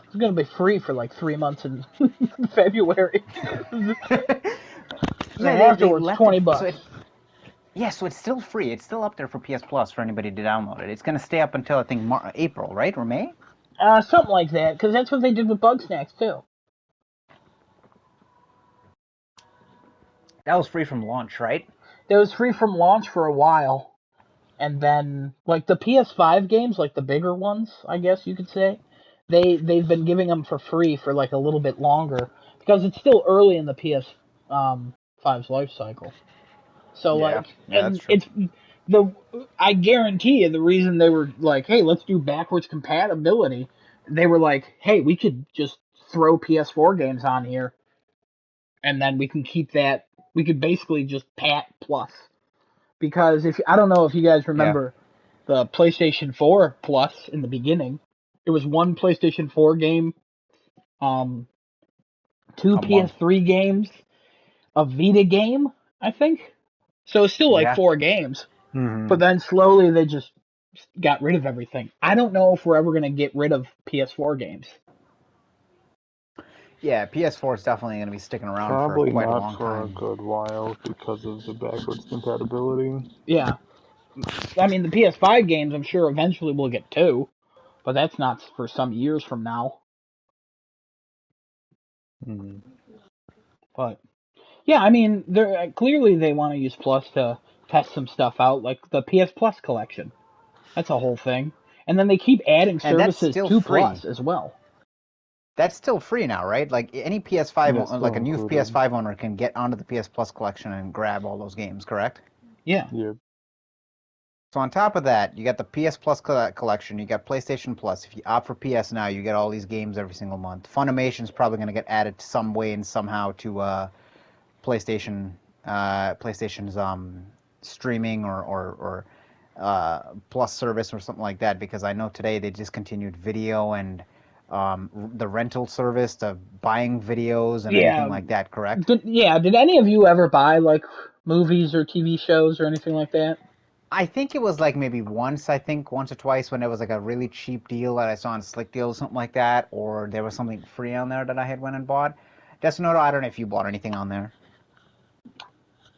it's gonna be free for like 3 months in February. So afterwards, $20. So it's still free. It's still up there for PS Plus for anybody to download it. It's gonna stay up until I think April, right, or May? Something like that, because that's what they did with Bugsnax too. That was free from launch, right? That was free from launch for a while, and then like the PS5 games, like the bigger ones, I guess you could say, they've been giving them for free for like a little bit longer because it's still early in the PS5's life cycle. So I guarantee you the reason they were like, hey, let's do backwards compatibility. They were like, hey, we could just throw PS4 games on here, and then we can keep that. We could basically just pat Plus, because I don't know if you guys remember the PlayStation 4 Plus in the beginning. It was one PlayStation 4 game, 2 PS3 games, a Vita game, I think. So it's still like Yeah. 4 games. Mm-hmm. But then slowly they just got rid of everything. I don't know if we're ever going to get rid of PS4 games. Yeah, PS4 is definitely going to be sticking around Probably for quite a not long for a time. good while because of the backwards compatibility. Yeah. I mean, the PS5 games, I'm sure eventually we'll get 2, but that's not for some years from now. Mm-hmm. But yeah, I mean, they're clearly they want to use Plus to test some stuff out, like the PS Plus collection. That's a whole thing. And then they keep adding And that's services still to free. Plus as well. That's still free now, right? Like any PS5, Yeah, still like a new included. PS5 owner can get onto the PS Plus collection and grab all those games, correct? Yeah. Yep. So on top of that, you got the PS Plus collection, you got PlayStation Plus. If you opt for PS Now, you get all these games every single month. Funimation's probably going to get added some way and somehow to PlayStation's streaming or Plus service or something like that, because I know today they discontinued video and the rental service, the buying videos and anything Yeah. like that, correct? Did any of you ever buy like movies or TV shows or anything like that? I think it was like maybe once or twice when there was like a really cheap deal that I saw on Slick Deal or something like that, or there was something free on there that I had went and bought. Desunoto, I don't know if you bought anything on there.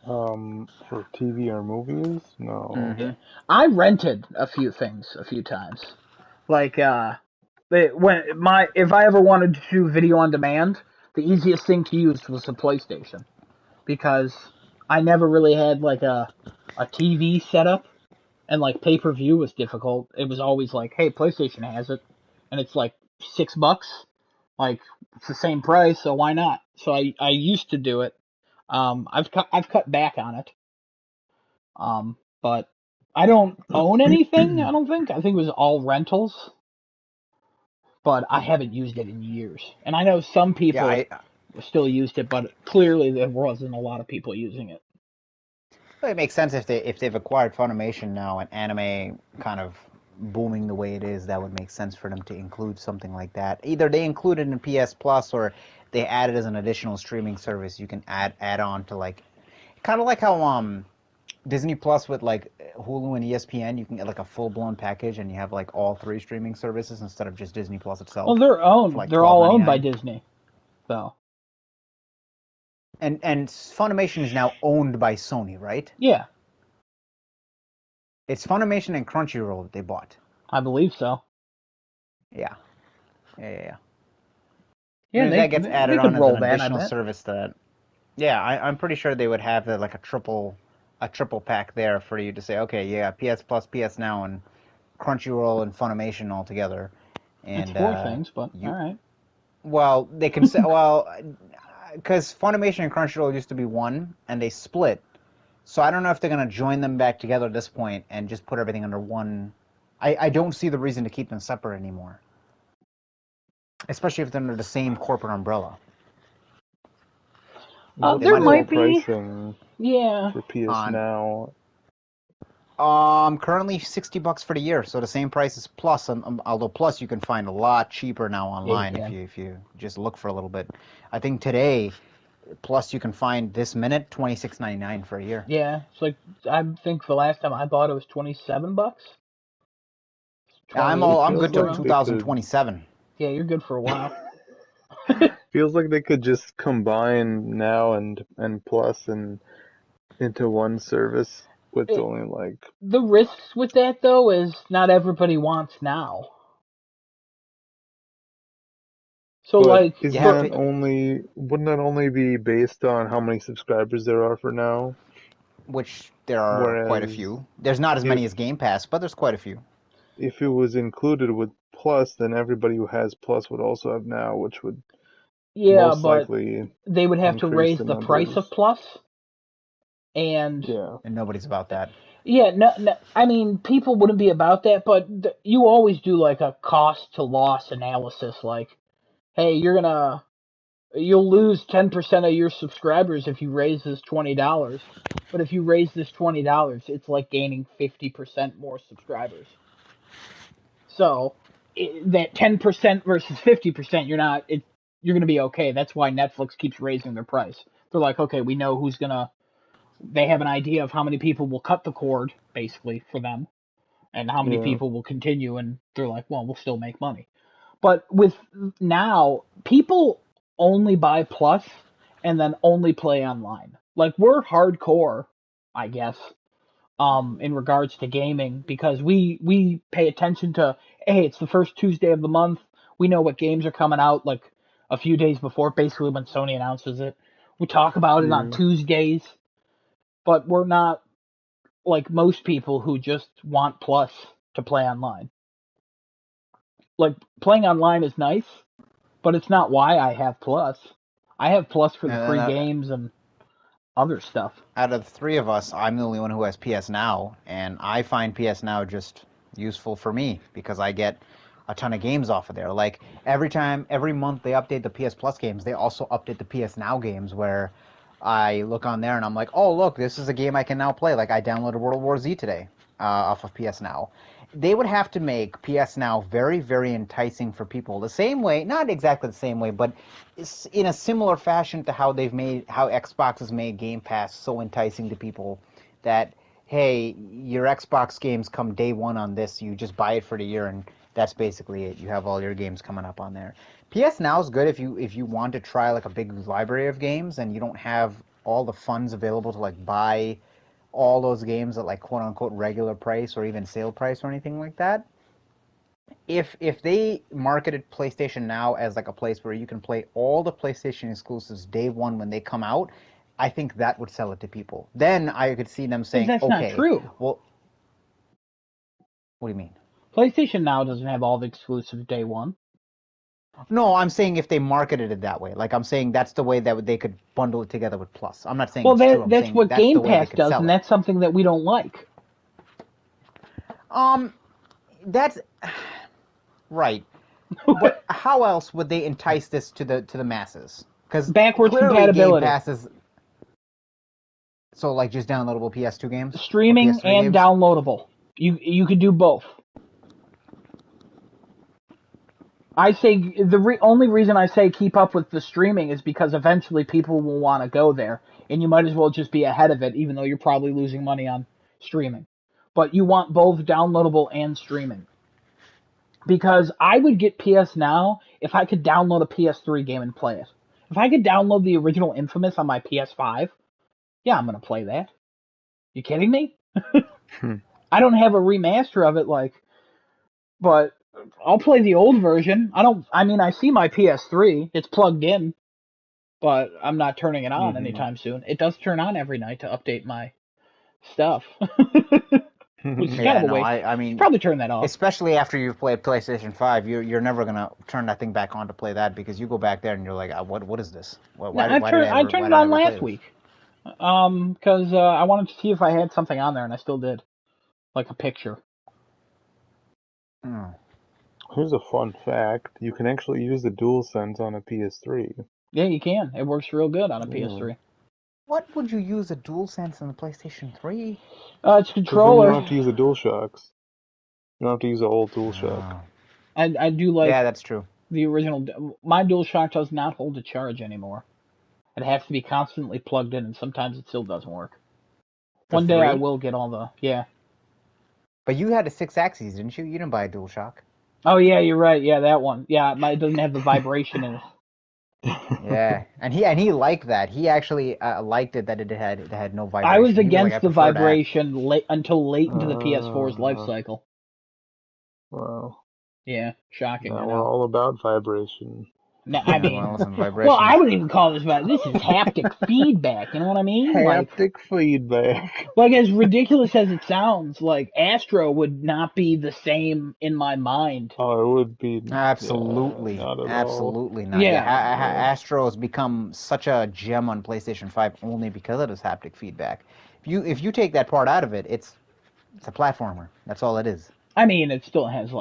For TV or movies? No. Mm-hmm. I rented a few things a few times. Like if I ever wanted to do video on demand, the easiest thing to use was the PlayStation because I never really had like a TV setup, and like pay-per-view was difficult. It was always like, hey, PlayStation has it, and it's like $6. Like it's the same price, so why not? So I used to do it. I've cut back on it. But I don't own anything. I don't think. I think it was all rentals, but I haven't used it in years. And I know some Yeah, people still used it, but clearly there wasn't a lot of people using it. well, it makes sense if they've acquired Funimation now and anime kind of booming the way it is. That would make sense for them to include something like that. Either they include it in PS Plus or they add it as an additional streaming service. You can add on to like kind of like how Disney Plus with like Hulu and ESPN, you can get like a full blown package and you have like all 3 streaming services instead of just Disney Plus Well, itself they're for owned. like They're all owned by $12.99. Disney, so And Funimation is now owned by Sony, right? yeah, It's Funimation and Crunchyroll that they bought. I believe so. Yeah. Yeah. Yeah, That gets they added could on as roll an that. I additional bet. service to that. Yeah, I'm pretty sure they would have like a triple pack there for you to say, okay, yeah, PS Plus, PS Now, and Crunchyroll and Funimation all together. It's And 4 things, but all you, right. well, they can say, well, because Funimation and Crunchyroll used to be one, and they split. So I don't know if they're going to join them back together at this point and just put everything under one. I don't see the reason to keep them separate anymore, especially if they're under the same corporate umbrella. What's There the might be. pricing Yeah. for PS On Now? currently $60 for the year, so the same price as Plus. Although Plus you can find a lot cheaper now online Yeah, you if you just look for a little bit. I think today Plus you can find this minute $26.99 for a year. Yeah, it's like I think the last time I bought it was $27. It 28 I'm feels good till like around. they could. 2027. Yeah, you're good for a while. Feels like they could just combine Now and Plus and into one service with It, only like. the risks with that though is not everybody wants now. So But like You isn't have for that to, only? Wouldn't that only be based on how many subscribers there are for Now? which there are quite a Whereas few. There's not as if many as Game Pass, but there's quite a few. if it was included with Plus, then everybody who has Plus would also have Now, which would yeah, most but likely they would have to increase raise the the price of numbers. Plus, and Yeah. And nobody's about that. yeah, no, I mean people wouldn't be about that, but you always do like a cost to loss analysis, like, hey, you'll lose 10% of your subscribers if you raise this $20. But if you raise this $20, it's like gaining 50% more subscribers. So that 10% versus 50%, you're going to be okay. That's why Netflix keeps raising their price. They're like, okay, we know who's going to they have an idea of how many people will cut the cord, basically, for them, and how many people will continue, and they're like, well, we'll still make money. But with now, people only buy Plus and then only play online. Like, we're hardcore, I guess, in regards to gaming, because we pay attention to, hey, it's the first Tuesday of the month. We know what games are coming out like a few days before, basically when Sony announces it. We talk about it on Tuesdays, but we're not like most people who just want Plus to play online. Like, playing online is nice, but it's not why I have Plus. I have Plus for the free games and other stuff. Out of the three of us, I'm the only one who has PS Now, and I find PS Now just useful for me because I get a ton of games off of there. Like, every month they update the PS Plus games, they also update the PS Now games where I look on there and I'm like, oh, look, this is a game I can now play. Like, I downloaded World War Z today off of PS Now. They would have to make PS Now very, very enticing for people. The same way, not exactly the same way, but in a similar fashion to how Xbox has made Game Pass so enticing to people that, hey, your Xbox games come day one on this, you just buy it for the year, and that's basically it. You have all your games coming up on there. PS Now is good if you want to try like a big library of games and you don't have all the funds available to like buy all those games at like quote unquote regular price or even sale price or anything like that. If they marketed PlayStation Now as like a place where you can play all the PlayStation exclusives day one when they come out, I think that would sell it to people. Then I could see them saying, that's okay, not true. Well, what do you mean? PlayStation Now doesn't have all the exclusives day one. No, I'm saying if they marketed it that way. Like, I'm saying that's the way that they could bundle it together with Plus. I'm not saying well, it's true. I'm that's saying what that's Game the way Pass they could does, sell and it. that's something that we don't like. That's right. But how else would they entice this to the masses? Because backwards clearly compatibility. Game Pass is so like just downloadable PS2 games, streaming and games? Downloadable. You could do both. I say the only reason I say keep up with the streaming is because eventually people will want to go there, and you might as well just be ahead of it, even though you're probably losing money on streaming. But you want both downloadable and streaming. Because I would get PS Now if I could download a PS3 game and play it. If I could download the original Infamous on my PS5, yeah, I'm going to play that. You kidding me? I don't have a remaster of it, but I'll play the old version. I see my PS3. It's plugged in, but I'm not turning it on anytime soon. It does turn on every night to update my stuff. Which is kind of a waste. I mean, probably turn that off. Especially after you've played PlayStation 5, you're never gonna turn that thing back on to play that because you go back there and you're like, what is this? I turned it on last week. Because I wanted to see if I had something on there, and I still did, like a picture. Here's a fun fact: you can actually use the DualSense on a PS3. Yeah, you can. It works real good on a PS3. What would you use a DualSense on the PlayStation 3? It's controller. You don't have to use a DualShocks. You don't have to use an old DualShock. I do like. Yeah, that's true. The original. My DualShock does not hold a charge anymore. It has to be constantly plugged in, and sometimes it still doesn't work. One day I will get all the But you had a 6-axis, didn't you? You didn't buy a DualShock. Oh yeah, you're right. Yeah, that one. Yeah, it doesn't have the vibration in it. Yeah, and he liked that. He actually liked it that it had no vibration. I was against the vibration until late into the PS4's life cycle. Wow. Yeah, shocking. Now we're all about vibration. No, I mean, well, I wouldn't even call this this is haptic feedback. You know what I mean? Haptic feedback. Like, as ridiculous as it sounds, like Astro would not be the same in my mind. Oh, it would be absolutely, absolutely not. Yeah, Astro has become such a gem on PlayStation 5 only because of this haptic feedback. If you take that part out of it, it's a platformer. That's all it is. I mean, it still has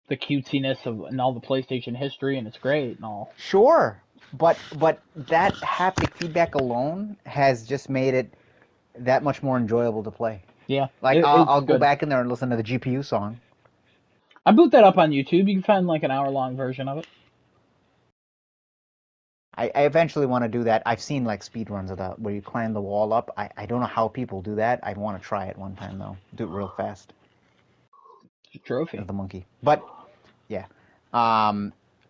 the cutesiness and all the PlayStation history, and it's great and all. Sure, but that haptic feedback alone has just made it that much more enjoyable to play. Yeah, like I'll go back in there and listen to the GPU song. I boot that up on YouTube. You can find an hour-long version of it. I eventually want to do that. I've seen like speed runs of that where you climb the wall up. I don't know how people do that. I want to try it one time though. Do it real fast. Trophy. Of the monkey. But yeah.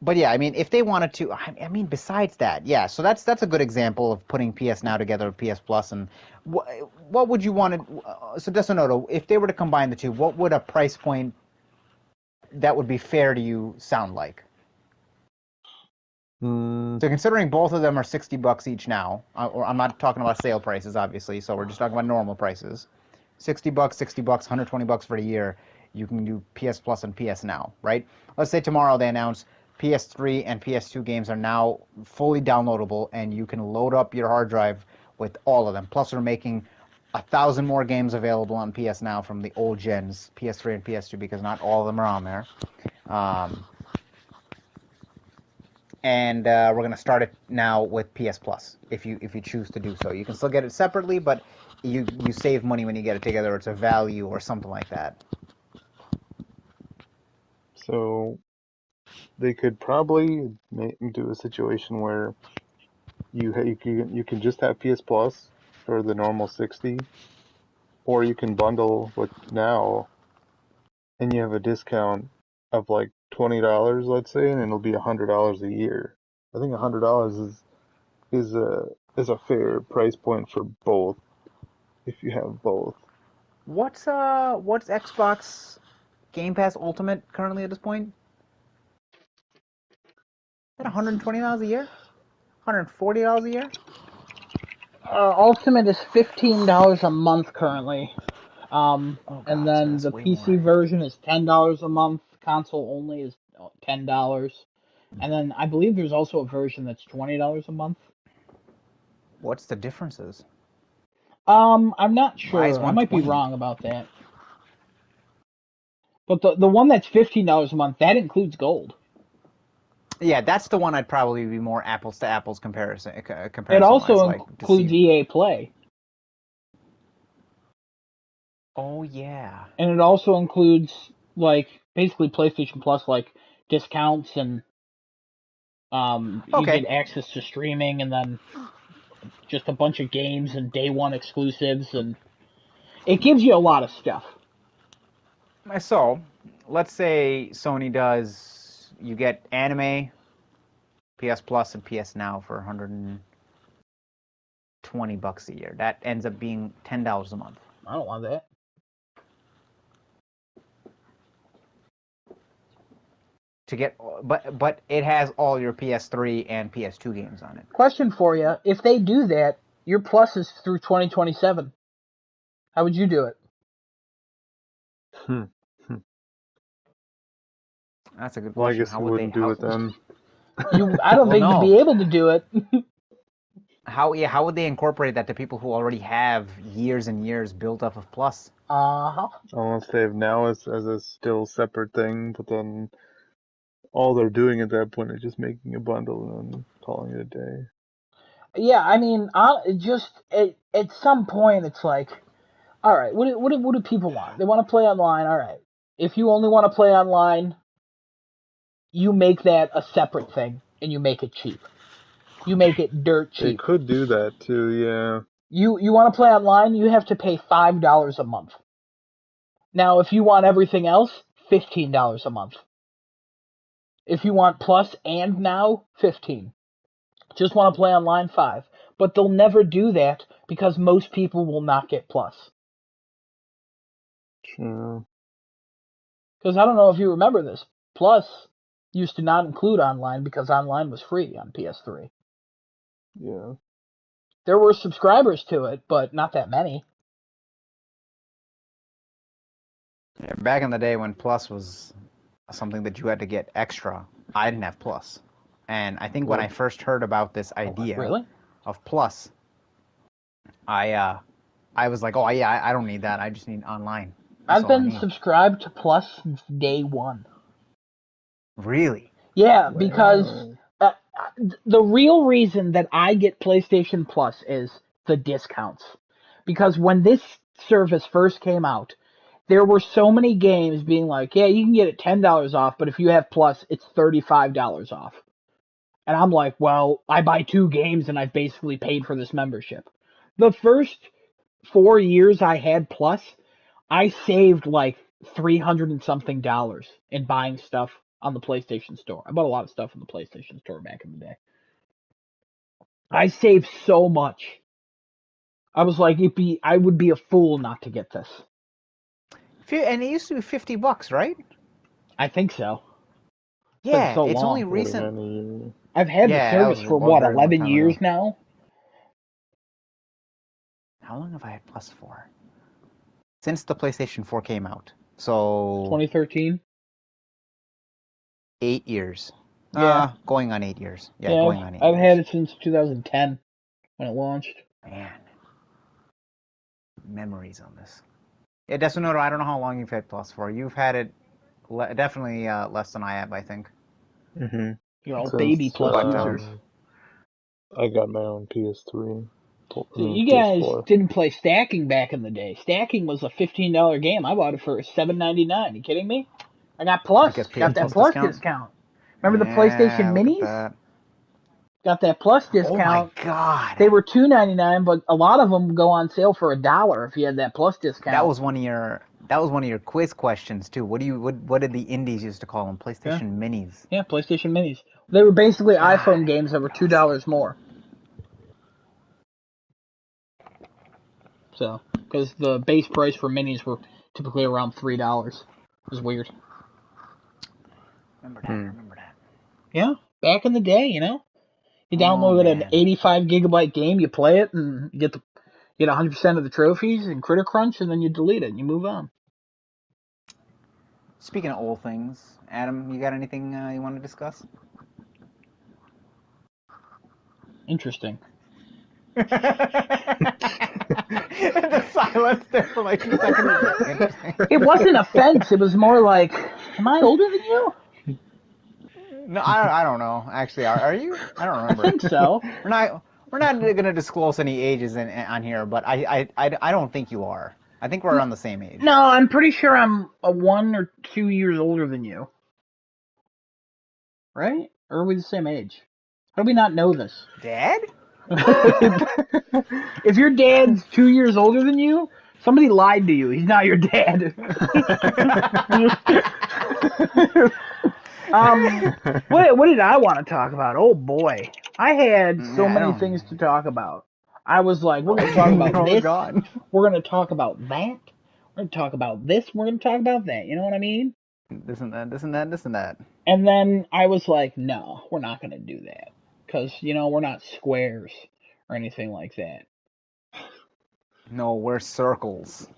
But yeah, I mean, if they wanted to, I mean, besides that, yeah. So that's a good example of putting PS Now together with PS Plus. And what would you want to? So Desunoto, if they were to combine the two, what would a price point that would be fair to you sound like? So considering both of them are $60 each now, or I'm not talking about sale prices, obviously. So we're just talking about normal prices. $60, $60, $120 for the year. You can do PS Plus and PS Now, right? Let's say tomorrow they announce PS3 and PS2 games are now fully downloadable, and you can load up your hard drive with all of them. Plus, we're making 1,000 more games available on PS Now from the old gens, PS3 and PS2, because not all of them are on there. And we're going to start it now with PS Plus, if you choose to do so. You can still get it separately, but you save money when you get it together. It's a value or something like that. So they could probably do a situation where you can just have PS Plus for the normal 60, or you can bundle with Now, and you have a discount of like $20, let's say, and it'll be $100 a year. I think $100 is a fair price point for both, if you have both. What's Xbox Game Pass Ultimate currently at this point? Is that $120 a year? $140 a year? Ultimate is $15 a month currently. And then so the that's way PC more. version is $10 a month. Console only is $10. And then I believe there's also a version that's $20 a month. What's the differences? I'm not Why is sure. I might be 120? wrong about that. But the one that's $15 a month, that includes gold. Yeah, that's the one I'd probably be more apples to apples comparison. It also includes EA Play. Oh yeah. And it also includes like basically PlayStation Plus like discounts and you get access to streaming and then just a bunch of games and day one exclusives, and it gives you a lot of stuff. So, let's say Sony does, you get anime, PS Plus, and PS Now for $120 a year. That ends up being $10 a month. I don't want that. To get, but it has all your PS3 and PS2 games on it. Question for you: if they do that, your Plus is through 2027. How would you do it? That's a good question. Well, I guess how we would wouldn't do it then. I don't think you'd be able to do it. How would they incorporate that to people who already have years and years built up of Plus? Unless they have Now as a still separate thing, but then all they're doing at that point is just making a bundle and calling it a day. Yeah, I mean, at some point, it's like, all right, what do people want? They want to play online. All right, if you only want to play online, you make that a separate thing and you make it cheap. You make it dirt cheap. They could do that too, yeah. You want to play online, you have to pay $5 a month. Now, if you want everything else, $15 a month. If you want Plus and Now, $15. Just want to play online, $5. But they'll never do that because most people will not get Plus. True. Because I don't know if you remember this, Plus used to not include online because online was free on PS3. Yeah. There were subscribers to it, but not that many. Yeah, back in the day when Plus was something that you had to get extra, I didn't have Plus. And I think when I first heard about this idea of Plus, I was like, oh yeah, I don't need that. I just need online. I've been subscribed to Plus since day one. Really? Yeah, because the real reason that I get PlayStation Plus is the discounts. Because when this service first came out, there were so many games being like, yeah, you can get it $10 off, but if you have Plus, it's $35 off. And I'm like, well, I buy 2 games and I've basically paid for this membership. The first 4 years I had Plus, I saved like $300 and something in buying stuff on the PlayStation Store. I bought a lot of stuff on the PlayStation Store back in the day. I saved so much. I was like, I would be a fool not to get this. And it used to be $50, right? I think so. Yeah, so it's long. only recent. I've had the service for what, 11 years now? How long have I had Plus for? Since the PlayStation 4 came out. So 2013? 8 years. Yeah. Going on 8 years. Yeah, Yeah, going on 8 I've years. had it since 2010 when it launched. Man. Memories on this. Yeah, Desunoto, I don't know how long you've had Plus for. You've had it definitely less than I have, I think. Mm-hmm. You're all baby Plus users. I got my own PS3. So you guys didn't play Stacking back in the day. Stacking was a $15 game. I bought it for $7.99. You kidding me? I got Plus. Got that Plus discount. Remember the PlayStation Minis? Got that Plus discount. Oh my god! They were $2.99, but a lot of them go on sale for $1 if you had that Plus discount. That was one of your quiz questions too. What did the indies used to call them? PlayStation Minis. Yeah, PlayStation Minis. They were basically iPhone games that were $2 more. So, because the base price for minis were typically around $3. It was weird. Remember that. Yeah, back in the day, you know. You downloaded an 85 gigabyte game, you play it, and you get 100% of the trophies and Critter Crunch, and then you delete it and you move on. Speaking of old things, Adam, you got anything you want to discuss? Interesting. The silence there for like 2 seconds. It wasn't offense. It was more like, am I older than you? No, I don't know. Actually, are you? I don't remember. I think so. We're not going to disclose any ages on here, but I don't think you are. I think we're around the same age. No, I'm pretty sure I'm 1 or 2 years older than you. Right? Or are we the same age? How do we not know this? Dad? If your dad's 2 years older than you, somebody lied to you. He's not your dad. What did I want to talk about? Oh boy, I had so many things to talk about. I was like, we're going to talk about this. We're going to talk about that. We're going to talk about this. We're going to talk about that. You know what I mean? This and that. And then I was like, no, we're not going to do that. Because, we're not squares or anything like that. No, we're circles.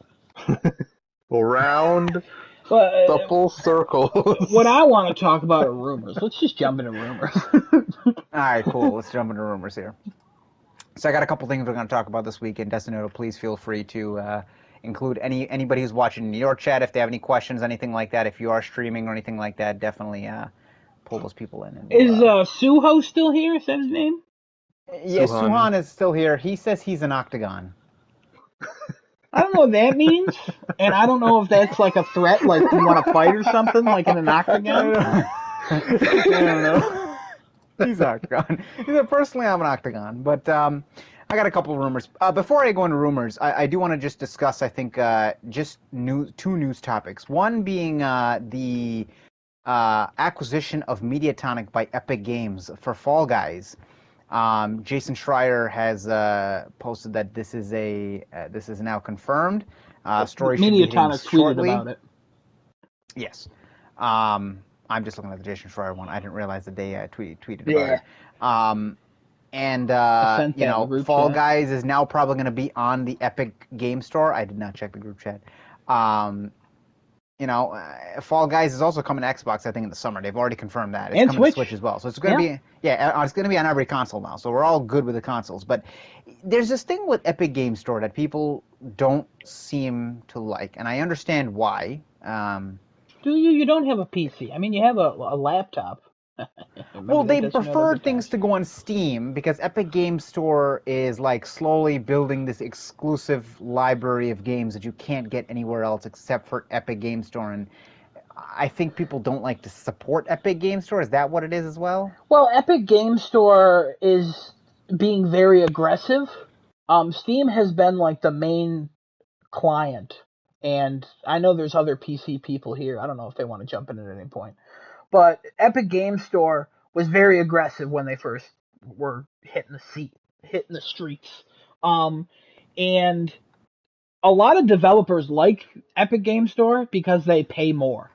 Round. The full circle. What I want to talk about are rumors. Let's just jump into rumors. All right, cool. Let's jump into rumors here. So I got a couple things we're going to talk about this week. And Desunoto, please feel free to include anybody who's watching in your chat if they have any questions, anything like that. If you are streaming or anything like that, definitely pull those people in. And is Suho still here? Is that his name? Yes, Suhan is still here. He says he's an octagon. I don't know what that means, and I don't know if that's like a threat, like you want to fight or something, like in an octagon. I don't know. He's octagon. He said, personally, I'm an octagon, but I got a couple of rumors. Before I go into rumors, I do want to just discuss, I think, just two news topics. One being the acquisition of Mediatonic by Epic Games for Fall Guys. Jason Schreier has posted that this is now confirmed. Story should be hitting shortly. Tweeted about it. Yes. I'm just looking at the Jason Schreier one. I didn't realize that they tweeted about it. And Fall Guys is now probably going to be on the Epic Game Store. I did not check the group chat. Fall Guys is also coming to Xbox, I think, in the summer. They've already confirmed that. It's coming to Switch as well. So it's going to be, it's going to be on every console now. So we're all good with the consoles. But there's this thing with Epic Game Store that people don't seem to like, and I understand why. Do you? You don't have a PC. I mean, you have a laptop. Well, they prefer things to go on Steam because Epic Game Store is like slowly building this exclusive library of games that you can't get anywhere else except for Epic Game Store. And I think people don't like to support Epic Game Store. Is that what it is as well? Well, Epic Game Store is being very aggressive. Steam has been like the main client, and I know there's other PC people here. I don't know if they want to jump in at any point, but Epic Game Store was very aggressive when they first were hitting the streets. And a lot of developers like Epic Game Store because they pay more.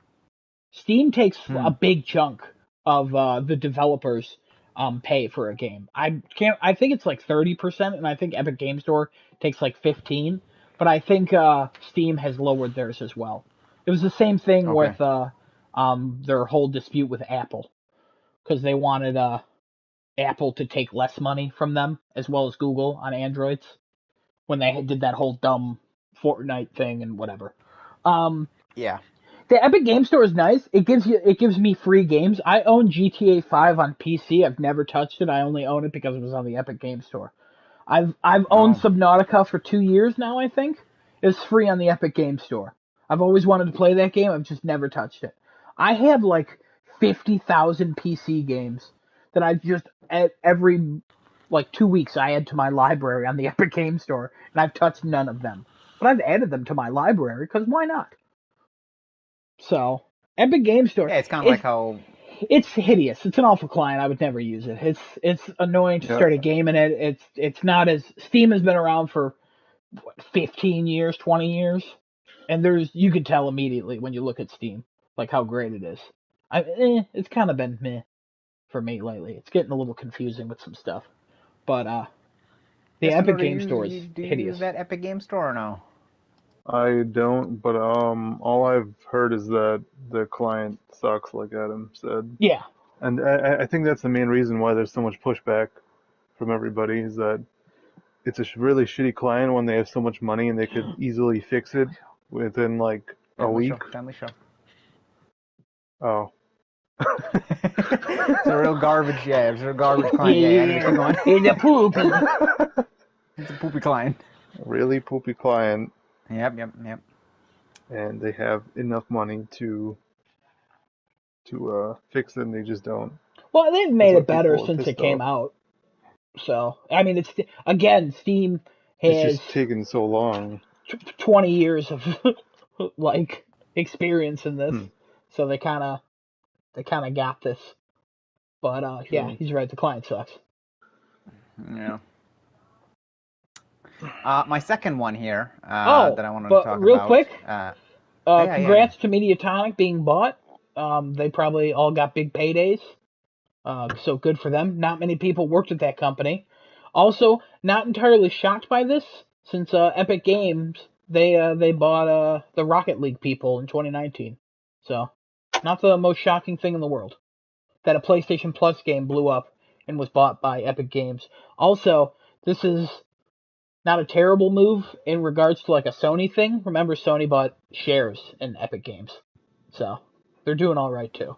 Steam takes a big chunk of the developers' pay for a game. I think it's like 30%, and I think Epic Game Store takes like 15. But I think Steam has lowered theirs as well. It was the same thing with their whole dispute with Apple, because they wanted Apple to take less money from them as well as Google on Androids when they did that whole dumb Fortnite thing and whatever. Yeah. The Epic Game Store is nice. It gives me free games. I own GTA 5 on PC. I've never touched it. I only own it because it was on the Epic Game Store. I've owned Subnautica for 2 years now, I think. It's free on the Epic Game Store. I've always wanted to play that game. I've just never touched it. I have like 50,000 PC games that I just every like 2 weeks I add to my library on the Epic Game Store, and I've touched none of them. But I've added them to my library because why not? So, Epic Game Store. Yeah, it's kind of like how... It's hideous. It's an awful client. I would never use it. It's annoying to start a game in it. It's not as... Steam has been around for, 15 years, 20 years? And you could tell immediately when you look at Steam, like how great it is. It's kind of been meh for me lately. It's getting a little confusing with some stuff. But, the Epic Game Store is hideous. Do you hideous. use that Epic Game Store or no? I don't, but all I've heard is that the client sucks, like Adam said. Yeah. And I think that's the main reason why there's so much pushback from everybody, is that it's a really shitty client when they have so much money and they could easily fix it within like a week. Family show. Oh. It's a real garbage, it's a real garbage client. It's a poop. It's a poopy client. Really poopy client. Yep. And they have enough money to fix it, and they just don't. Well, they've made it better since it came out. So, I mean, Steam has... It's just taken so long. 20 years of, like, experience in this. So they kind of got this. But, yeah, he's right, the client sucks. Yeah. My second one here that I wanted to talk about. Real quick, congrats congrats to Mediatonic being bought. They probably all got big paydays. So good for them. Not many people worked at that company. Also, not entirely shocked by this, since Epic Games, they bought the Rocket League people in 2019. So, not the most shocking thing in the world that a PlayStation Plus game blew up and was bought by Epic Games. Also, this is not a terrible move in regards to like a Sony thing. Remember, Sony bought shares in Epic Games. So, they're doing all right too.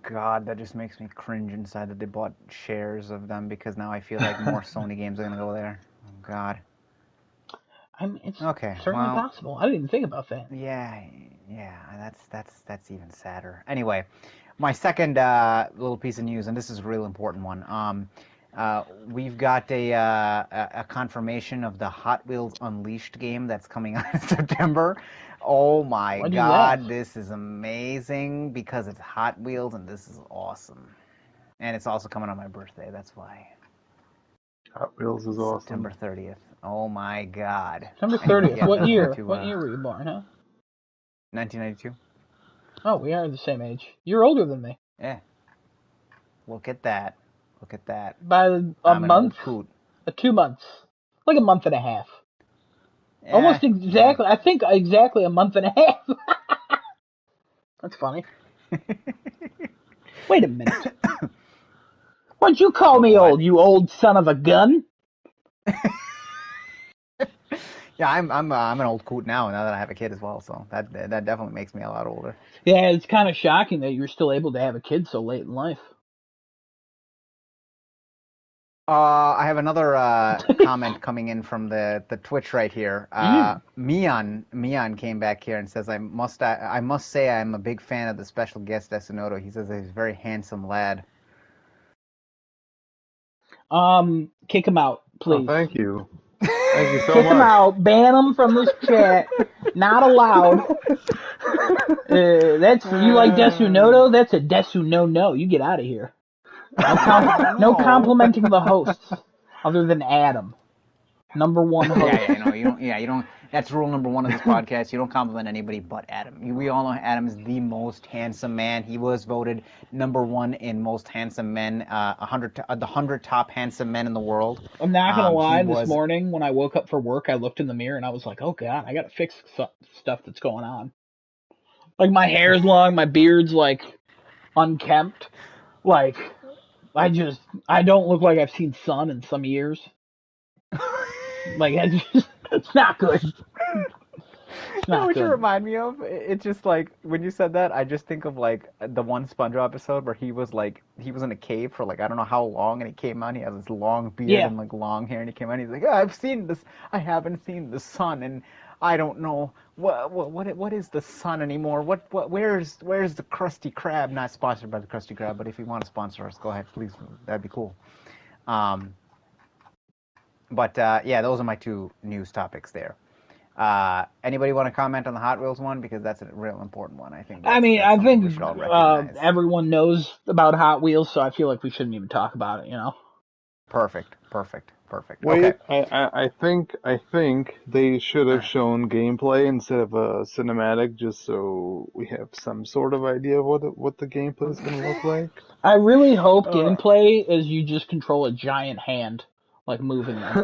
God, that just makes me cringe inside that they bought shares of them, because now I feel like more Sony games are going to go there. Oh, God. I mean, it's certainly possible. I didn't even think about that. Yeah, that's even sadder. Anyway, my second little piece of news, and this is a real important one. We've got a confirmation of the Hot Wheels Unleashed game that's coming out in September. Oh my God, this is amazing because it's Hot Wheels and this is awesome. And it's also coming on my birthday, that's why. Hot Wheels is awesome. September 30th. Oh my God. September 30th. What year? What year were you born, huh? 1992. Oh, we are the same age. You're older than me. Yeah. Look at that. Look at that. By a month? 2 months. Like a month and a half. Almost exactly. I think exactly a month and a half. That's funny. Wait a minute. What'd you call me old, you old son of a gun? Yeah, I'm an old coot now that I have a kid as well, so that definitely makes me a lot older. Yeah, it's kind of shocking that you're still able to have a kid so late in life. I have another comment coming in from the Twitch right here. Mian came back here and says, I must say I'm a big fan of the special guest Desunoto. He says he's a very handsome lad. Kick him out, please. Oh, thank you. Thank you so Kick much. him out. Ban him from this chat. Not allowed. That's you like Desunoto? That's a Desuno. You get out of here. No complimenting the hosts other than Adam. Number one host. You don't. That's rule number one of this podcast. You don't compliment anybody but Adam. We all know Adam is the most handsome man. He was voted number one in most handsome men, the 100 top handsome men in the world. I'm not gonna lie. This morning when I woke up for work, I looked in the mirror and I was like, "Oh God, I gotta fix stuff that's going on." Like my hair's long, my beard's like unkempt. Like I don't look like I've seen sun in some years. Like it's not good. It's not what good. you remind me of? It's just like when you said that, I just think of like the one SpongeBob episode where he was in a cave for like I don't know how long, and he came out. And he has this long beard and like long hair, and he came out. And he's like, I've seen this. I haven't seen the sun, and I don't know what is the sun anymore. Where's the Krusty Krab? Not sponsored by the Krusty Krab, but if you want to sponsor us, go ahead, please. That'd be cool. But yeah, those are my two news topics there. Anybody want to comment on the Hot Wheels one, because that's a real important one? I think. I think we should all recognize. Everyone knows about Hot Wheels, so I feel like we shouldn't even talk about it. You know. Perfect. Wait, okay. I think they should have shown gameplay instead of a cinematic, just so we have some sort of idea of what the gameplay is going to look like. I really hope gameplay is you just control a giant hand, like moving them.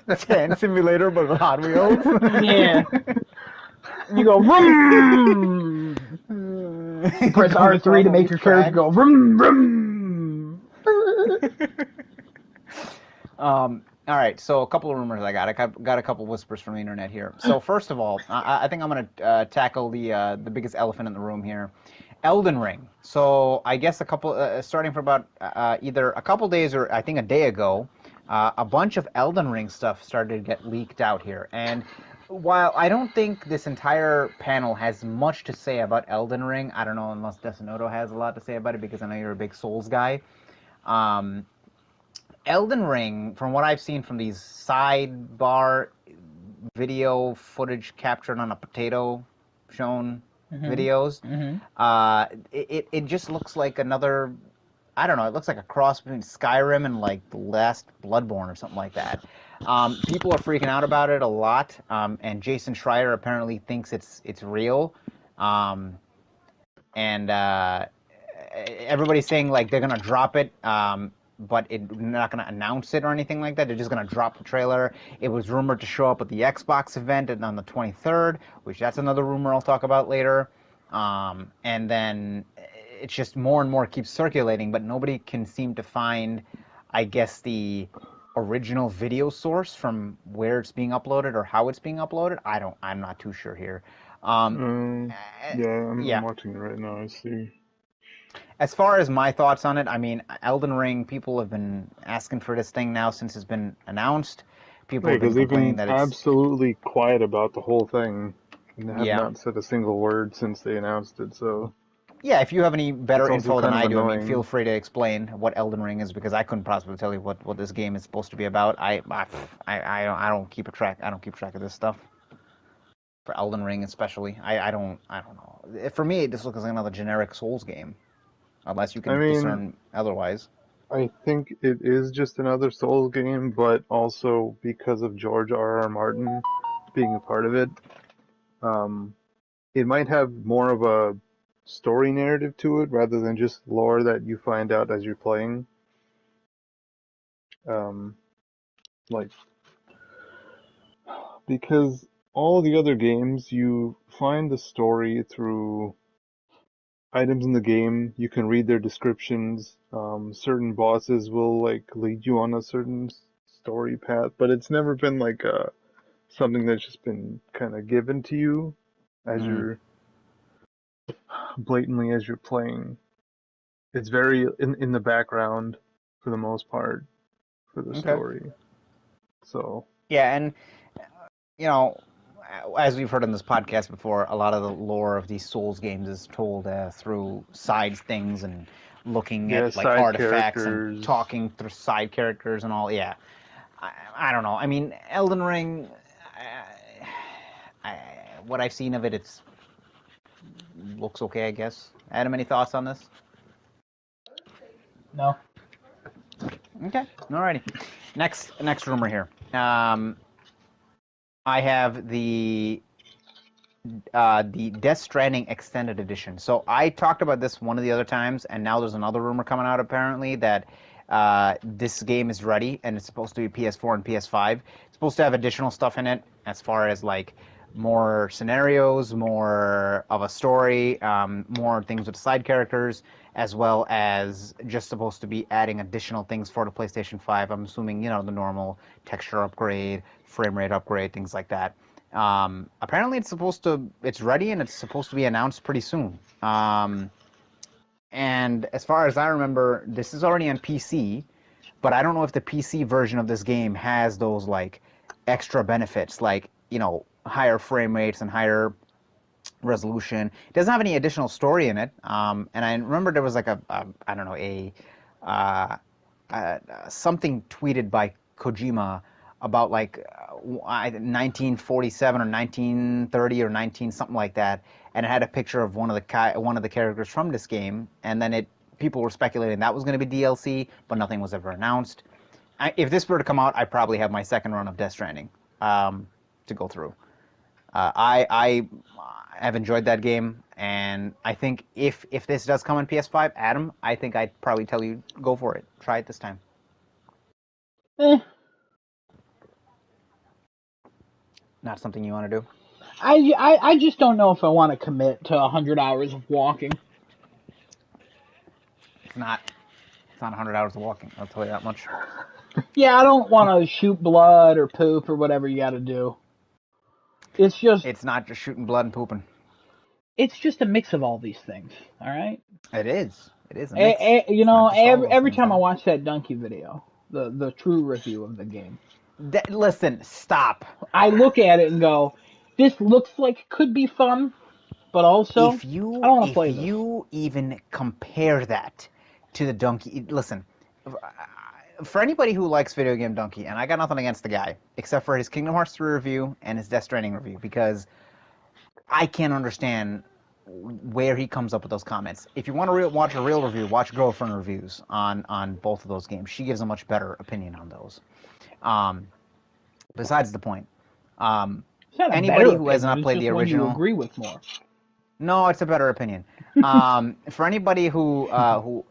That's Hand Simulator, but with Hot Wheels. Yeah. You go vroom. You press R3 to make your character go vroom vroom. All right, so a couple of rumors I got. I got a couple whispers from the internet here. So first of all, I think I'm going to tackle the biggest elephant in the room here, Elden Ring. So I guess starting for about either a couple days or I think a day ago, a bunch of Elden Ring stuff started to get leaked out here. And while I don't think this entire panel has much to say about Elden Ring, I don't know unless Desunoto has a lot to say about it, because I know you're a big Souls guy. Elden Ring, from what I've seen from these sidebar video footage captured on a potato shown videos, it just looks like another, I don't know, it looks like a cross between Skyrim and like the last Bloodborne or something like that. People are freaking out about it a lot, and Jason Schreier apparently thinks it's real, and everybody's saying like they're gonna drop it, but they're not gonna announce it or anything like that. They're just gonna drop the trailer. It was rumored to show up at the Xbox event on the 23rd, which that's another rumor I'll talk about later. And then it's just more and more keeps circulating, but nobody can seem to find, I guess, the original video source from where it's being uploaded or how it's being uploaded. I'm not too sure here. I'm watching it right now. I see. As far as my thoughts on it, I mean, Elden Ring, people have been asking for this thing now since it's been announced. People have been complaining that it's absolutely quiet about the whole thing. And have not said a single word since they announced it, so... Yeah, if you have any better info than I do, I mean, feel free to explain what Elden Ring is, because I couldn't possibly tell you what this game is supposed to be about. I don't keep track of this stuff. For Elden Ring especially. I don't know. For me, this looks like another generic Souls game. Unless you can discern otherwise. I think it is just another Souls game, but also because of George R.R. Martin being a part of it, it might have more of a story narrative to it rather than just lore that you find out as you're playing. Because all the other games, you find the story through items in the game. You can read their descriptions. Certain bosses will like lead you on a certain story path, but it's never been like something that's just been kind of given to you as you're blatantly as you're playing. It's very in the background. for the most part for the story. So yeah, and as we've heard on this podcast before, a lot of the lore of these Souls games is told through side things and looking at like artifacts and talking through side characters and all. Yeah, I don't know. I mean, Elden Ring. What I've seen of it, it looks okay, I guess. Adam, any thoughts on this? No. Okay, alrighty. Next rumor here. I have the Death Stranding Extended Edition. So I talked about this one of the other times, and now there's another rumor coming out apparently that this game is ready, and it's supposed to be PS4 and PS5. It's supposed to have additional stuff in it as far as like more scenarios, more of a story, more things with side characters, as well as just supposed to be adding additional things for the PlayStation 5. I'm assuming, the normal texture upgrade, frame rate upgrade, things like that. Apparently it's ready and it's supposed to be announced pretty soon. And as far as I remember, this is already on PC, but I don't know if the PC version of this game has those like extra benefits, like, higher frame rates and higher resolution. It doesn't have any additional story in it. And I remember there was like something tweeted by Kojima about like 1947 or 1930 or 19 something like that, and it had a picture of one of the characters from this game, and then people were speculating that was going to be DLC, but nothing was ever announced. If this were to come out, I probably have my second run of Death Stranding to go through. I have enjoyed that game, and I think if this does come on PS5, Adam, I think I'd probably tell you go for it. Try it this time. Not something you want to do? I just don't know if I want to commit to 100 hours of walking. It's not 100 hours of walking, I'll tell you that much. Yeah, I don't want to shoot blood or poop or whatever you got to do. It's not just shooting blood and pooping. It's just a mix of all these things, all right? It is a mix. Every time I watch that Donkey video, the true review of the game. Listen, stop. I look at it and go, this looks like it could be fun, but also, I don't want to play this. If you even compare that to the Donkey... Listen, for anybody who likes Video Game Donkey, and I got nothing against the guy, except for his Kingdom Hearts 3 review and his Death Stranding review, because I can't understand where he comes up with those comments. If you want to watch a real review, watch Girlfriend Reviews on both of those games. She gives a much better opinion on those. Besides the point. Anybody who has not played the original... You agree with more. No, it's a better opinion. For anybody who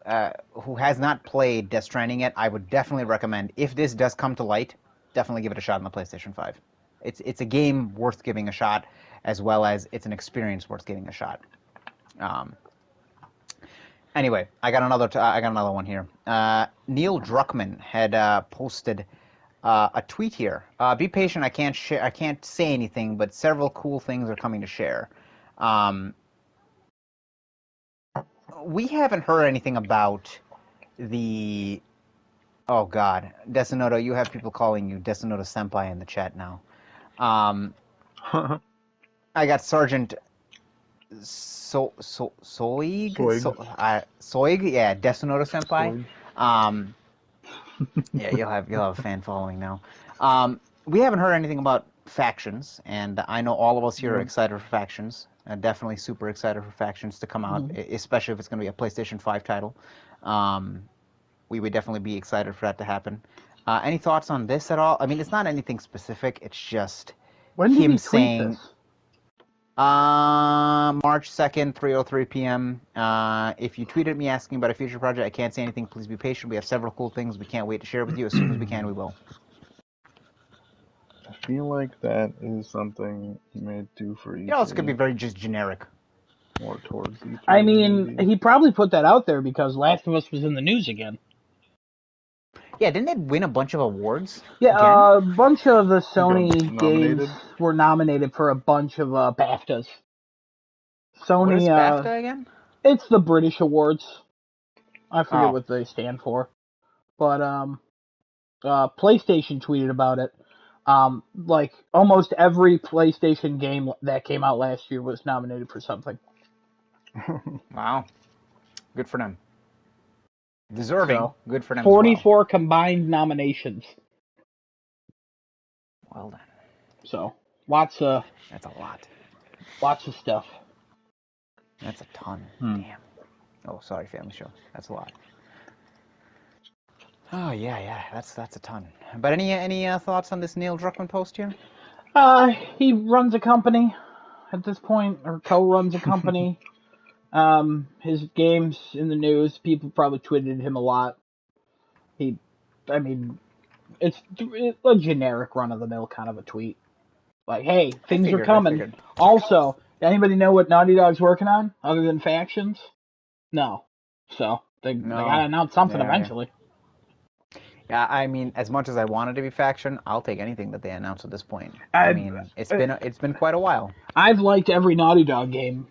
has not played Death Stranding yet, I would definitely recommend, if this does come to light, definitely give it a shot on the PlayStation 5. It's a game worth giving a shot, as well as it's an experience worth giving a shot. Anyway, I got another one here. Neil Druckmann had posted a tweet here. Be patient. I can't say anything, but several cool things are coming to share. We haven't heard anything about the... Oh, God. Desunoto, you have people calling you Desunoto Senpai in the chat now. I got Sergeant Soig? Soig? Yeah, Desunoto Senpai. Yeah, you'll have a fan following now. We haven't heard anything about factions, and I know all of us here are excited for factions. Definitely super excited for factions to come out, especially if it's going to be a PlayStation 5 title. We would definitely be excited for that to happen. Any thoughts on this at all? I mean, it's not anything specific. It's just him saying... This? March 2nd, 3:03 p.m. If you tweeted me asking about a future project, I can't say anything. Please be patient. We have several cool things we can't wait to share with you. As soon as we can, we will. I feel like that is something he may do for E3. It also could be very just generic. More towards E3. I mean, he probably put that out there because Last of Us was in the news again. Yeah, didn't it win a bunch of awards? Yeah, a bunch of the Sony games were nominated for a bunch of BAFTAs. Sony, what is BAFTA again? It's the British awards. I forget what they stand for. but PlayStation tweeted about it. Like almost every PlayStation game that came out last year was nominated for something. Wow, good for them. Deserving. So, good for them 44 as well. combined nominations. Well done. So lots of That's a lot. stuff. That's a ton. Damn. Oh, sorry, family show. That's a lot. Oh yeah. That's a ton. But any thoughts on this Neil Druckmann post here? He runs a company at this point, or co-runs a company. His game's in the news. People probably tweeted him a lot. It's a generic run-of-the-mill kind of a tweet. Like, hey, things are coming. Also, anybody know what Naughty Dog's working on other than factions? No. So they gotta announce something eventually. Yeah, I mean, as much as I wanted to be faction, I'll take anything that they announce at this point. I mean, it's been quite a while. I've liked every Naughty Dog game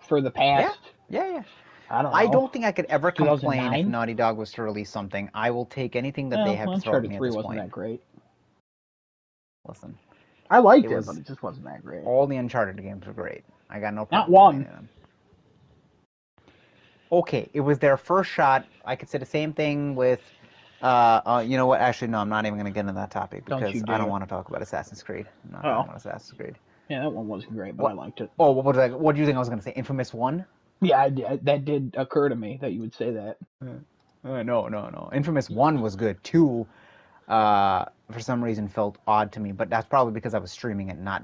for the past. Yeah. I don't think I could ever complain 2009? if Naughty Dog was to release something. I will take anything that they have to throw at me at this point. Uncharted 3 wasn't that great. Listen. I liked it, but it just wasn't that great. All the Uncharted games were great. I got no problem. Not one. With any of them. Okay, it was their first shot. I could say the same thing with, you know what? Actually, no, I'm not even going to get into that topic because I don't want to talk about Assassin's Creed. I'm not talking about Assassin's Creed. Yeah, that one wasn't great, but I liked it. Oh, what do you think I was going to say? Infamous 1? Yeah, that did occur to me that you would say that. No. Infamous 1 was good. 2, for some reason, felt odd to me, but that's probably because I was streaming it, not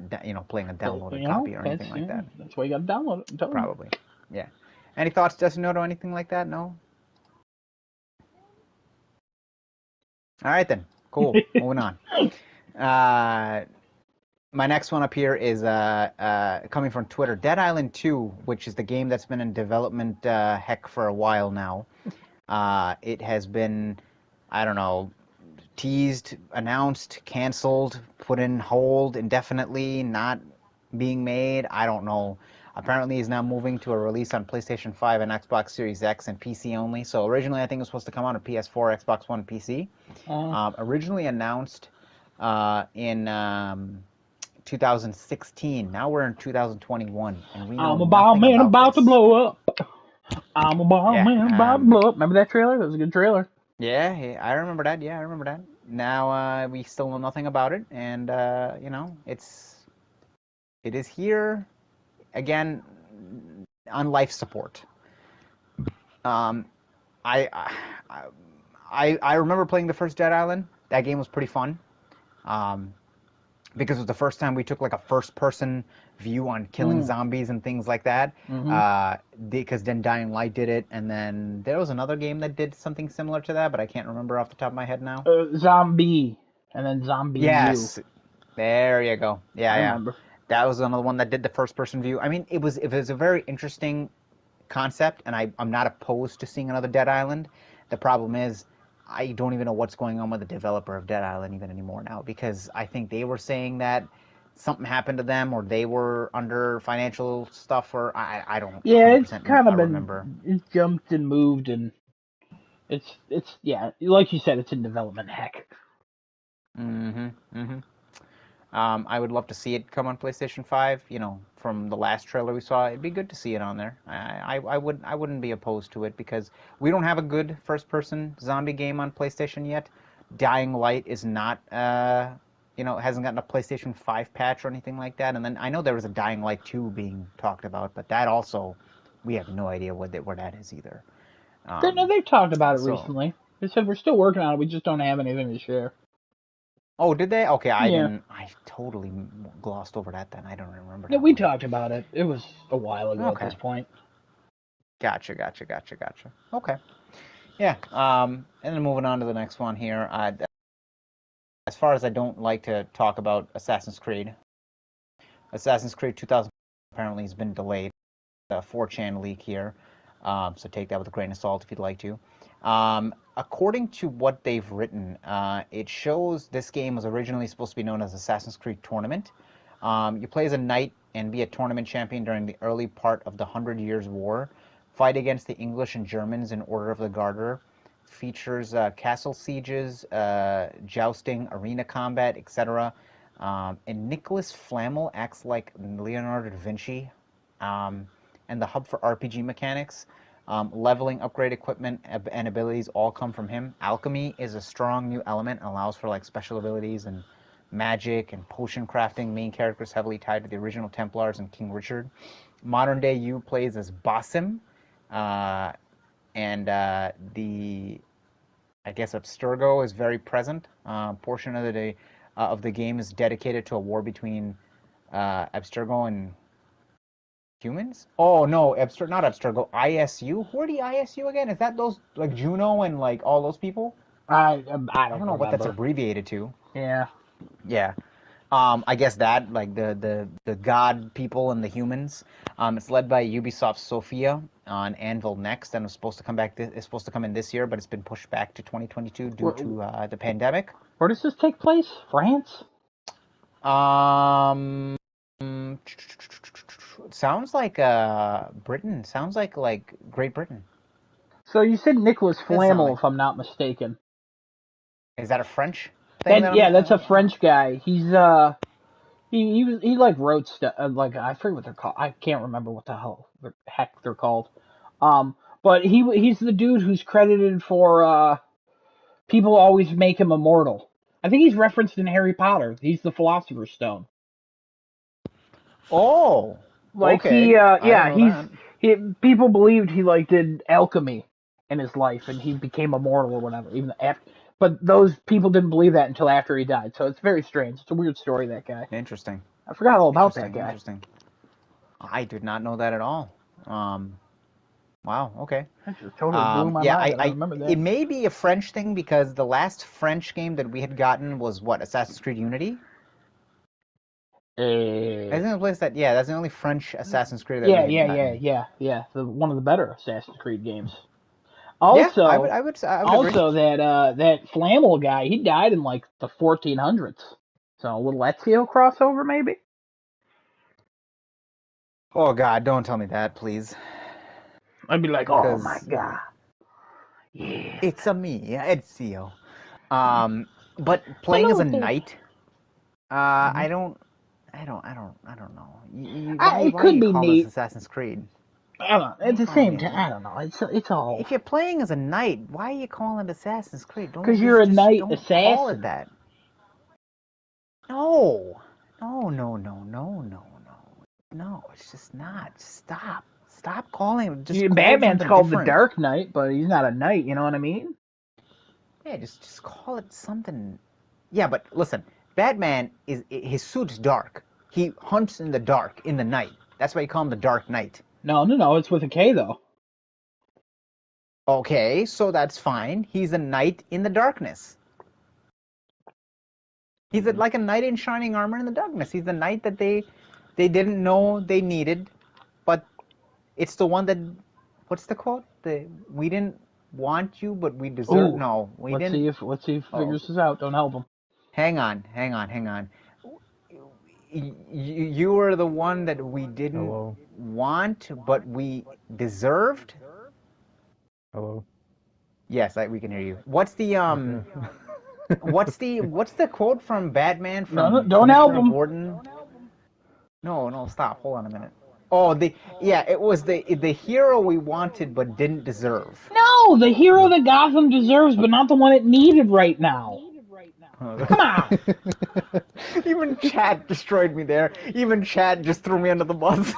playing a downloaded copy or anything like that. That's why you got to download it. Probably, yeah. Any thoughts, Desunoto, anything like that? No? All right, then. Cool. Moving on. My next one up here is coming from Twitter. Dead Island 2, which is the game that's been in development heck for a while now. It has been, I don't know, teased, announced, canceled, put in hold indefinitely, not being made. I don't know. Apparently, he's now moving to a release on PlayStation 5 and Xbox Series X and PC only. So originally, I think it was supposed to come out on PS4, Xbox One, PC. Originally announced in 2016. Now we're in 2021, and we know I'm a bomb man about to blow up. I'm a bomb man about to blow up. Remember that trailer? That was a good trailer. Yeah, I remember that. Now we still know nothing about it, and it is here again on life support. I remember playing the first Dead Island. That game was pretty fun. Because it was the first time we took like a first-person view on killing zombies and things like that. Because then Dying Light did it, and then there was another game that did something similar to that, but I can't remember off the top of my head now. Zombie, and then Zombie Yes, there you go. I remember. That was another one that did the first-person view. I mean, it was a very interesting concept, and I'm not opposed to seeing another Dead Island. The problem is, I don't even know what's going on with the developer of Dead Island even anymore now, because I think they were saying that something happened to them, or they were under financial stuff, or I don't. Yeah, it's kind of been. It jumped and moved, and it's like you said, it's in development heck. I would love to see it come on PlayStation 5. From the last trailer we saw, it'd be good to see it on there. I wouldn't be opposed to it, because we don't have a good first-person zombie game on PlayStation yet. Dying Light is not, hasn't gotten a PlayStation 5 patch or anything like that. And then I know there was a Dying Light 2 being talked about, but that also, we have no idea where that is either. They've talked about it recently. They said we're still working on it. We just don't have anything to share. Oh, did they? Okay, I totally glossed over that then. I don't remember. Yeah, we talked about it. It was a while ago at this point. Gotcha. Okay. Yeah, and then moving on to the next one here. As far as I don't like to talk about Assassin's Creed 2000 apparently has been delayed. A 4chan leak here, so take that with a grain of salt if you'd like to. According to what they've written, it shows this game was originally supposed to be known as Assassin's Creed Tournament. You play as a knight and be a tournament champion during the early part of the 100 Years' War. Fight against the English and Germans in Order of the Garter. features castle sieges, jousting, arena combat, etc. And Nicholas Flamel acts like Leonardo da Vinci. And the hub for RPG mechanics, leveling, upgrade equipment, and abilities all come from him. Alchemy is a strong new element and allows for like special abilities and magic and potion crafting. Main characters heavily tied to the original Templars and King Richard. Modern day you plays as Basim, and the I guess Abstergo is very present. Portion of the game is dedicated to a war between Abstergo and humans? Oh no, not Abstergo. ISU. Who are the ISU again? Is that those like Juno and like all those people? I don't know what that's remember. abbreviated to. Yeah. Yeah. I guess that like the god people and the humans. It's led by Ubisoft Sofia on Anvil Next, and it's supposed to come back. It's supposed to come in this year, but it's been pushed back to 2022 due to the pandemic. Where does this take place? France? Sounds like Britain. Sounds like Great Britain. So you said Nicholas Flamel, if I'm not mistaken. Is that a French thing? That's a French guy. He's he like wrote stuff like I forget what they're called. I can't remember what the heck they're called. But he's the dude who's credited for people always make him immortal. I think he's referenced in Harry Potter. He's the Philosopher's Stone. Oh, like okay. People believed he like did alchemy in his life and he became immortal or whatever. Even after, but those people didn't believe that until after he died. So it's very strange. It's a weird story. That guy. Interesting. I forgot all about that guy. Interesting. I did not know that at all. Wow. Okay. That just totally blew my mind. I remember that. It may be a French thing because the last French game that we had gotten was what, Assassin's Creed Unity. That's the only place that's the only French Assassin's Creed that we had gotten. Yeah. One of the better Assassin's Creed games. Also, I would also agree. that Flamel guy, he died in like the 1400s. So a little Ezio crossover, maybe. Oh God, don't tell me that, please. I'd be like, oh my God, yeah, it's a me, Ezio. But playing as a knight, I don't know. It could be neat. Assassin's Creed. I don't know. At the same time, I don't know. It's all. If you're playing as a knight, why are you calling it Assassin's Creed? Because you're a knight assassin. Call it that. No, it's just not. Stop calling it. Just Batman's called the Dark Knight, but he's not a knight. You know what I mean? Yeah, just call it something. Yeah, but listen, Batman his suit's dark. He hunts in the dark, in the night. That's why you call him the Dark Knight. No, it's with a K though. Okay, so that's fine. He's a knight in the darkness. He's like a knight in shining armor in the darkness. He's the knight that they didn't know they needed, but it's the one that, what's the quote? We didn't want you, but we deserve. Ooh, no, we let's didn't. Let's see if he figures this out. Don't help him. Hang on. You were the one that we didn't want, but we deserved. Hello. Yes, we can hear you. What's the what's the quote from Batman from no, don't help him. Gordon? No, stop. Hold on a minute. Oh, it was the hero we wanted but didn't deserve. No, the hero that Gotham deserves, but not the one it needed right now. Come on. Even chat destroyed me there. Even chat just threw me under the bus.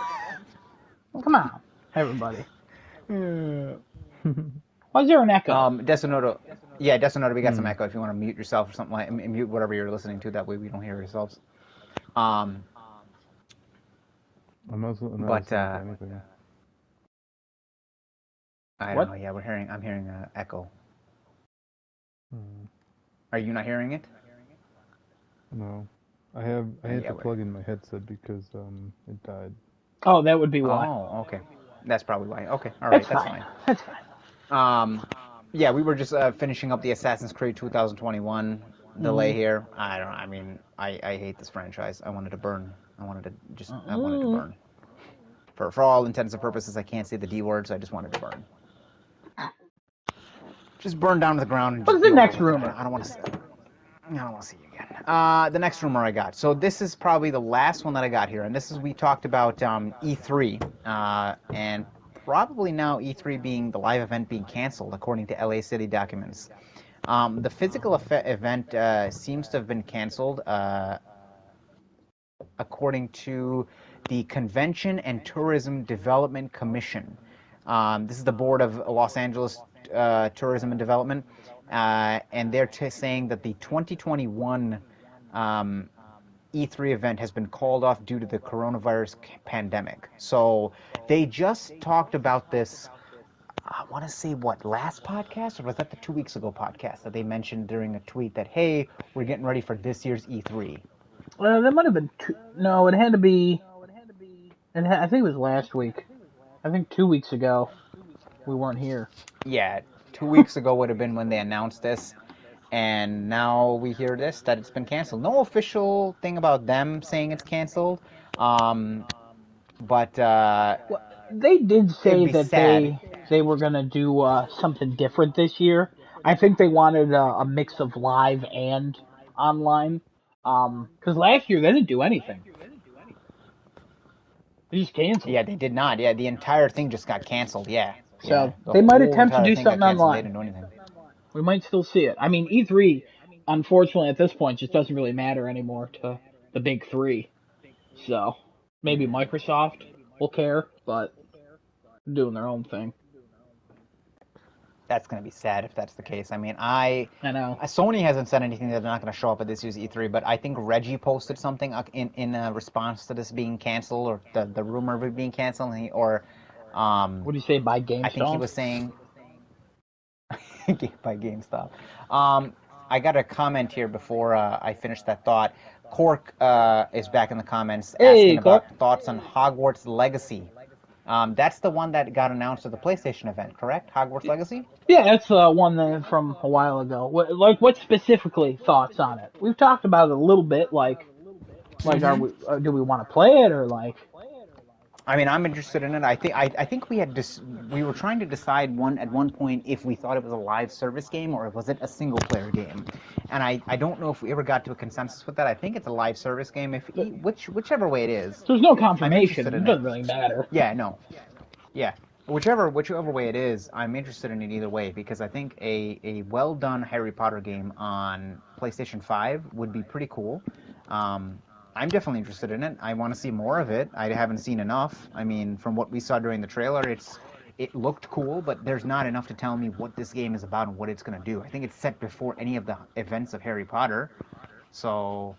Come on, everybody. Why is there an echo? Desunoto. Yeah, Desunoto, we got some echo. If you want to mute yourself or something like mute whatever you're listening to, that way we don't hear yourselves. I'm also not anything. I don't know. Yeah, I'm hearing an echo. Are you not hearing it? No, I had to plug in my headset because it died. Oh, that would be why. Oh, okay. That's probably why. Okay, all right, that's fine. That's fine. Yeah, we were just finishing up the Assassin's Creed 2021 delay here. I hate this franchise. I wanted to burn. I wanted to burn. For all intents and purposes, I can't say the D word, so I just wanted to burn. Just burn down to the ground. And What's the next rumor? I don't want to see you again. The next rumor I got. So this is probably the last one that I got here, and this is we talked about E3, and probably now E3 being the live event being canceled according to LA City documents. The physical event seems to have been canceled, according to the Convention and Tourism Development Commission. This is the board of Los Angeles Tourism and Development, and they're saying that the 2021 E3 event has been called off due to the coronavirus pandemic. So they just talked about this, I want to say, last podcast? Or was that the 2 weeks ago podcast that they mentioned during a tweet that, hey, we're getting ready for this year's E3? That might have been no, it had to be, I think it was last week. I think 2 weeks ago we weren't here. Yeah, 2 weeks ago would have been when they announced this, and now we hear this, that it's been canceled. No official thing about them saying it's canceled, but well, they did say that they were going to do something different this year. I think they wanted a mix of live and online, because last year they didn't do anything. They just canceled. Yeah, they did not. Yeah, the entire thing just got canceled. Yeah. So they might attempt to do something online. They didn't do anything. We might still see it. I mean, E3, unfortunately, at this point, just doesn't really matter anymore to the big three. So maybe Microsoft will care, but they're doing their own thing. That's going to be sad if that's the case. I mean, I know. Sony hasn't said anything that they're not going to show up at this year's E3, but I think Reggie posted something in response to this being canceled, or the rumor of it being canceled, or what do you say, by GameStop? I think he was saying by GameStop. I got a comment here before I finished that thought. Cork is back in the comments asking about thoughts on Hogwarts Legacy. That's the one that got announced at the PlayStation event, correct? Hogwarts Legacy? Yeah, that's one from a while ago. What specifically thoughts on it? We've talked about it a little bit. Do we want to play it, or like? I mean, I'm interested in it. I think we were trying to decide at one point if we thought it was a live service game or was it a single player game, and I don't know if we ever got to a consensus with that. I think it's a live service game. Whichever way it is, there's no confirmation. It doesn't really matter. Yeah, no, yeah. Whichever way it is, I'm interested in it either way, because I think a well done Harry Potter game on PlayStation 5 would be pretty cool. I'm definitely interested in it. I want to see more of it. I haven't seen enough. I mean, from what we saw during the trailer, it looked cool, but there's not enough to tell me what this game is about and what it's going to do. I think it's set before any of the events of Harry Potter, so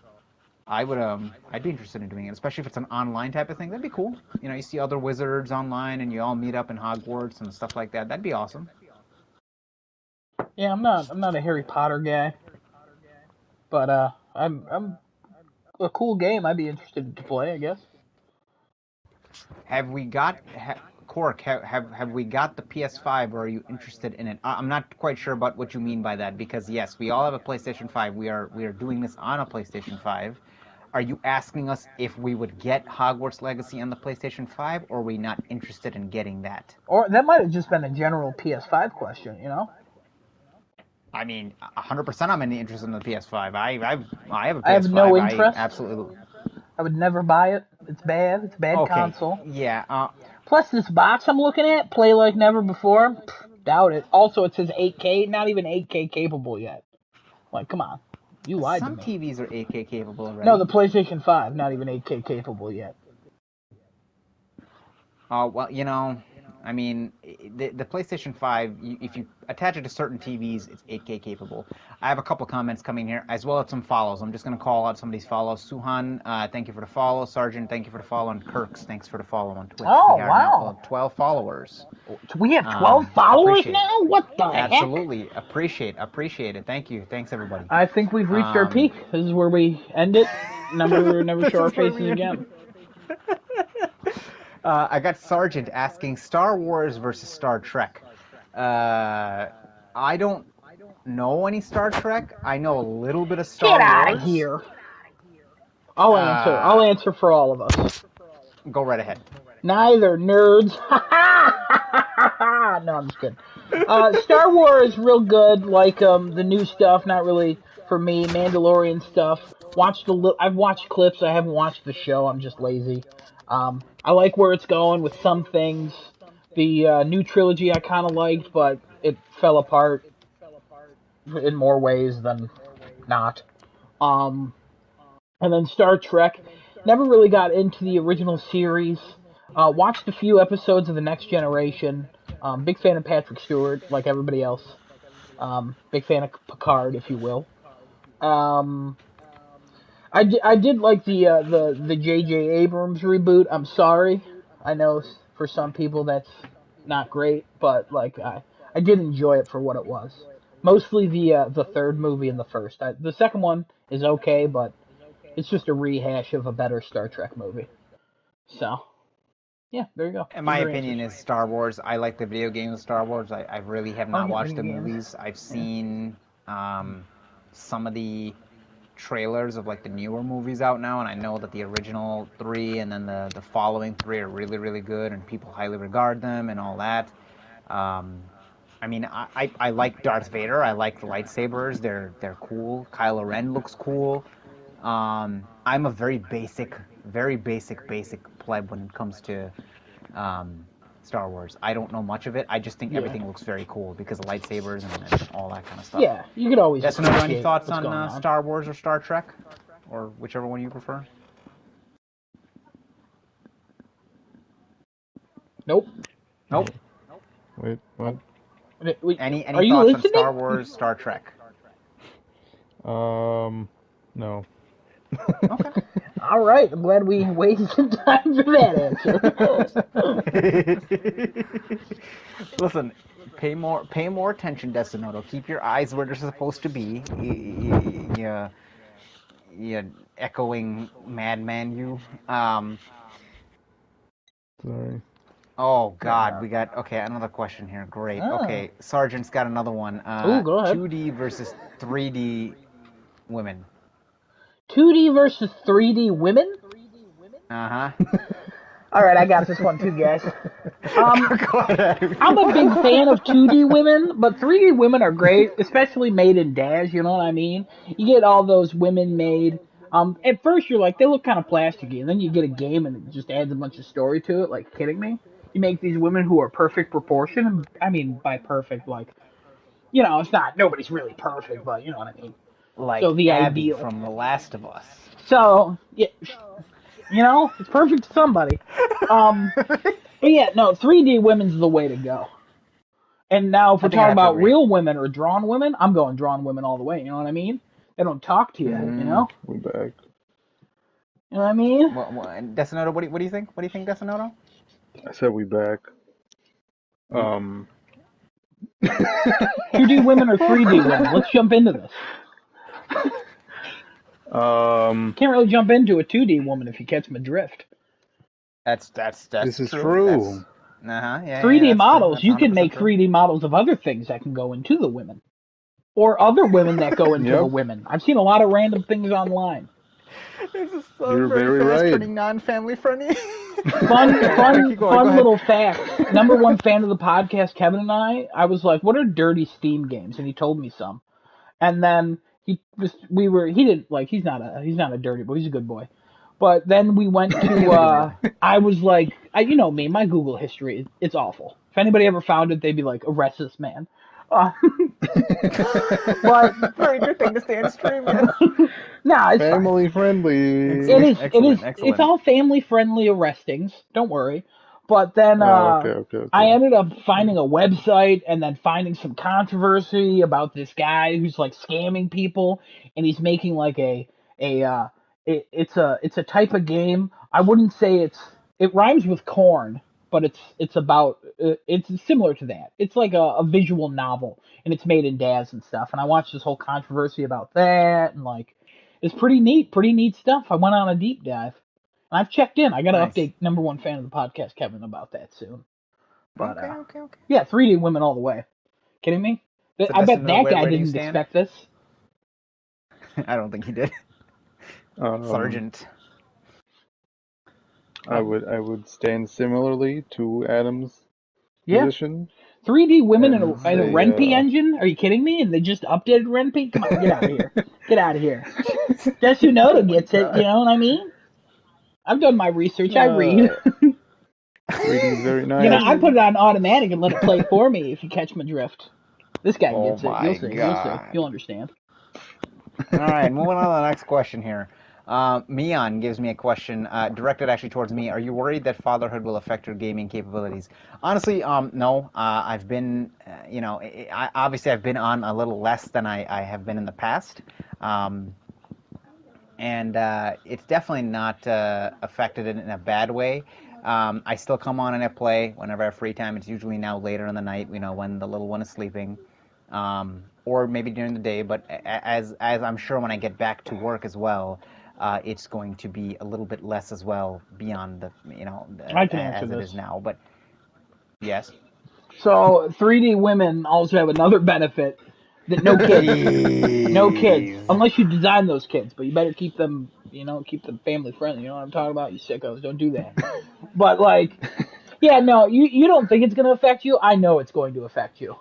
I'd be interested in doing it, especially if it's an online type of thing. That'd be cool. You know, you see other wizards online and you all meet up in Hogwarts and stuff like that. That'd be awesome. Yeah, I'm not a Harry Potter guy, but I'm a cool game. I'd be interested to play, I guess. Have we got Cork? Have we got the PS5, or are you interested in it? I'm not quite sure about what you mean by that, because yes, we all have a PlayStation 5. We are doing this on a PlayStation 5. Are you asking us if we would get Hogwarts Legacy on the PlayStation 5, or are we not interested in getting that? Or that might have just been a general PS5 question, you know? I mean, 100% I'm interested in the PS5. I have a PS5. I have no interest. Absolutely. I would never buy it. It's bad. It's a bad console. Yeah. Plus, this box I'm looking at, play like never before, doubt it. Also, it says 8K, not even 8K capable yet. Like, come on. You lied to me. Some TVs are 8K capable already. No, the PlayStation 5, not even 8K capable yet. Well, you know, I mean, the PlayStation 5, if you attach it to certain TVs, it's 8K capable. I have a couple comments coming here, as well as some follows. I'm just going to call out some of these follows. Suhan, thank you for the follow. Sergeant, thank you for the follow. And Kirks, thanks for the follow on Twitch. Oh, we are wow. Now 12 followers. We have 12 followers now? What the heck? Absolutely. Appreciate it. Thank you. Thanks, everybody. I think we've reached our peak. This is where we end it. Never show our faces again. I got Sergeant asking Star Wars versus Star Trek. I don't know any Star Trek. I know a little bit of Star Wars. Get out of here. I'll answer for all of us. Go right ahead. Neither, nerds. No, I'm just kidding. Star Wars real good. Like the new stuff, not really for me. Mandalorian stuff. I've watched clips. I haven't watched the show. I'm just lazy. I like where it's going with some things. The new trilogy I kind of liked, but it fell apart in more ways than not. Um, and then Star Trek. Never really got into the original series. Watched a few episodes of The Next Generation. Big fan of Patrick Stewart, like everybody else. Big fan of Picard, if you will. Um, I did like the J.J. Abrams reboot. I'm sorry. I know for some people that's not great, but like I did enjoy it for what it was. Mostly the third movie and the first. The second one is okay, but it's just a rehash of a better Star Trek movie. So, yeah, there you go. In my opinion, is Star Wars. I like the video games of Star Wars. I really have not watched the movies. I've seen some of the trailers of like the newer movies out now, and I know that the original 3 and then the following 3 are really, really good, and people highly regard them and all that. I mean, I like Darth Vader. I like the lightsabers. They're cool. Kylo Ren looks cool. I'm a very basic pleb when it comes to Star Wars. I don't know much of it. I just think everything looks very cool because of lightsabers and all that kind of stuff. Yeah, you could always. Desunoto, any thoughts on Star Wars or Star Trek, or whichever one you prefer? Nope. Wait, what? Any thoughts on Star Wars, Star Trek? No. Okay. All right, I'm glad we wasted some time for that answer. Listen, pay more attention, Desunoto. Keep your eyes where they're supposed to be. You echoing madman, you. Sorry. Oh God, we got another question here. Great. Okay, Sergeant's got another one. Go ahead. 2D versus 3D women. 2D versus 3D women? Uh-huh. All right, I got this one too, guys. I'm a big fan of 2D women, but 3D women are great, especially made in DAZ, you know what I mean? You get all those women made. At first you're like, they look kind of plasticky, and then you get a game and it just adds a bunch of story to it, like, kidding me? You make these women who are perfect proportion, I mean, by perfect, like, you know, it's not, nobody's really perfect, but you know what I mean. Like so the Abby ideal. from The Last of Us. So, yeah, you know, it's perfect to somebody. But yeah, no, 3D women's the way to go. And now, if we're talking about real women or drawn women, I'm going drawn women all the way. You know what I mean? They don't talk to you. You know. We're back. You know what I mean? Desunoto, what do you think? What do you think, Desunoto? I said we back. 2D women or 3D women? Let's jump into this. Can't really jump into a 2D woman if you catch my drift. That's this is true. Yeah. 3D models, you can make 3D models of other things that can go into the women. Or other women that go into the women. I've seen a lot of random things online. This is so You're very right. Turning non-family friendly. Fun little fact. #1 fan of the podcast, Kevin and I was like, what are dirty Steam games? And he told me some. And then he's not a dirty boy, he's a good boy. But then we went to, I was like, you know me, my Google history, it's awful. If anybody ever found it, they'd be like, arrest this man. But very good thing to stay on stream. Nah, it's family friendly. It is. It's all family friendly arrestings. Don't worry. But then okay. I ended up finding a website and then finding some controversy about this guy who's like scamming people, and he's making like it's a type of game. I wouldn't say it rhymes with corn, but it's similar to that. It's like a visual novel, and it's made in DAZ and stuff. And I watched this whole controversy about that, and like it's pretty neat stuff. I went on a deep dive. And I've checked in. I got to update #1 fan of the podcast, Kevin, about that soon. But, okay. Yeah, 3D women all the way. Kidding me? So I bet that guy didn't expect this. I don't think he did. Sergeant. I would stand similarly to Adam's position. 3D women in And a Ren'Py engine? Are you kidding me? And they just updated Ren'Py? Come on, get out of here. Get out of here. Desunoto gets it, you know what I mean? I've done my research. I read. 3D is very nice. You know, I put it on automatic and let it play for me if you catch my drift. This guy gets it. You'll see. You'll see. You'll understand. All right, moving on to the next question here. Mion gives me a question directed actually towards me. Are you worried that fatherhood will affect your gaming capabilities? Honestly, no. I've been, obviously I've been on a little less than I have been in the past. And it's definitely not affected it in a bad way. I still come on and I play whenever I have free time. It's usually now later in the night, when the little one is sleeping. Or maybe during the day, but as I'm sure when I get back to work as well, it's going to be a little bit less as well beyond the, I can answer as it this. is now. But yes. So 3D women also have another benefit that no kids, no kids, unless you design those kids. But you better keep them, keep them family friendly. You know what I'm talking about? You sickos, don't do that. But yeah, no, you don't think it's gonna affect you? I know it's going to affect you.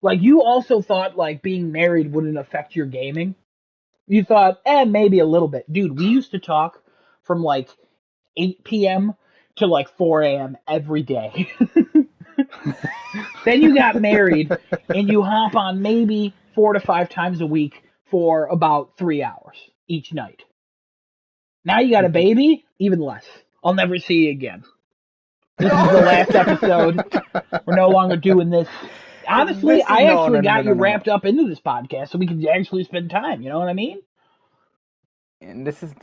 You also thought being married wouldn't affect your gaming. You thought, maybe a little bit. Dude, we used to talk from 8 p.m. to 4 a.m. every day. Then you got married and you hop on maybe 4 to 5 times a week for about 3 hours each night. Now you got a baby, even less. I'll never see you again. This is the last episode. We're no longer doing this. Honestly, I actually got you wrapped up into this podcast so we can actually spend time. You know what I mean? And this is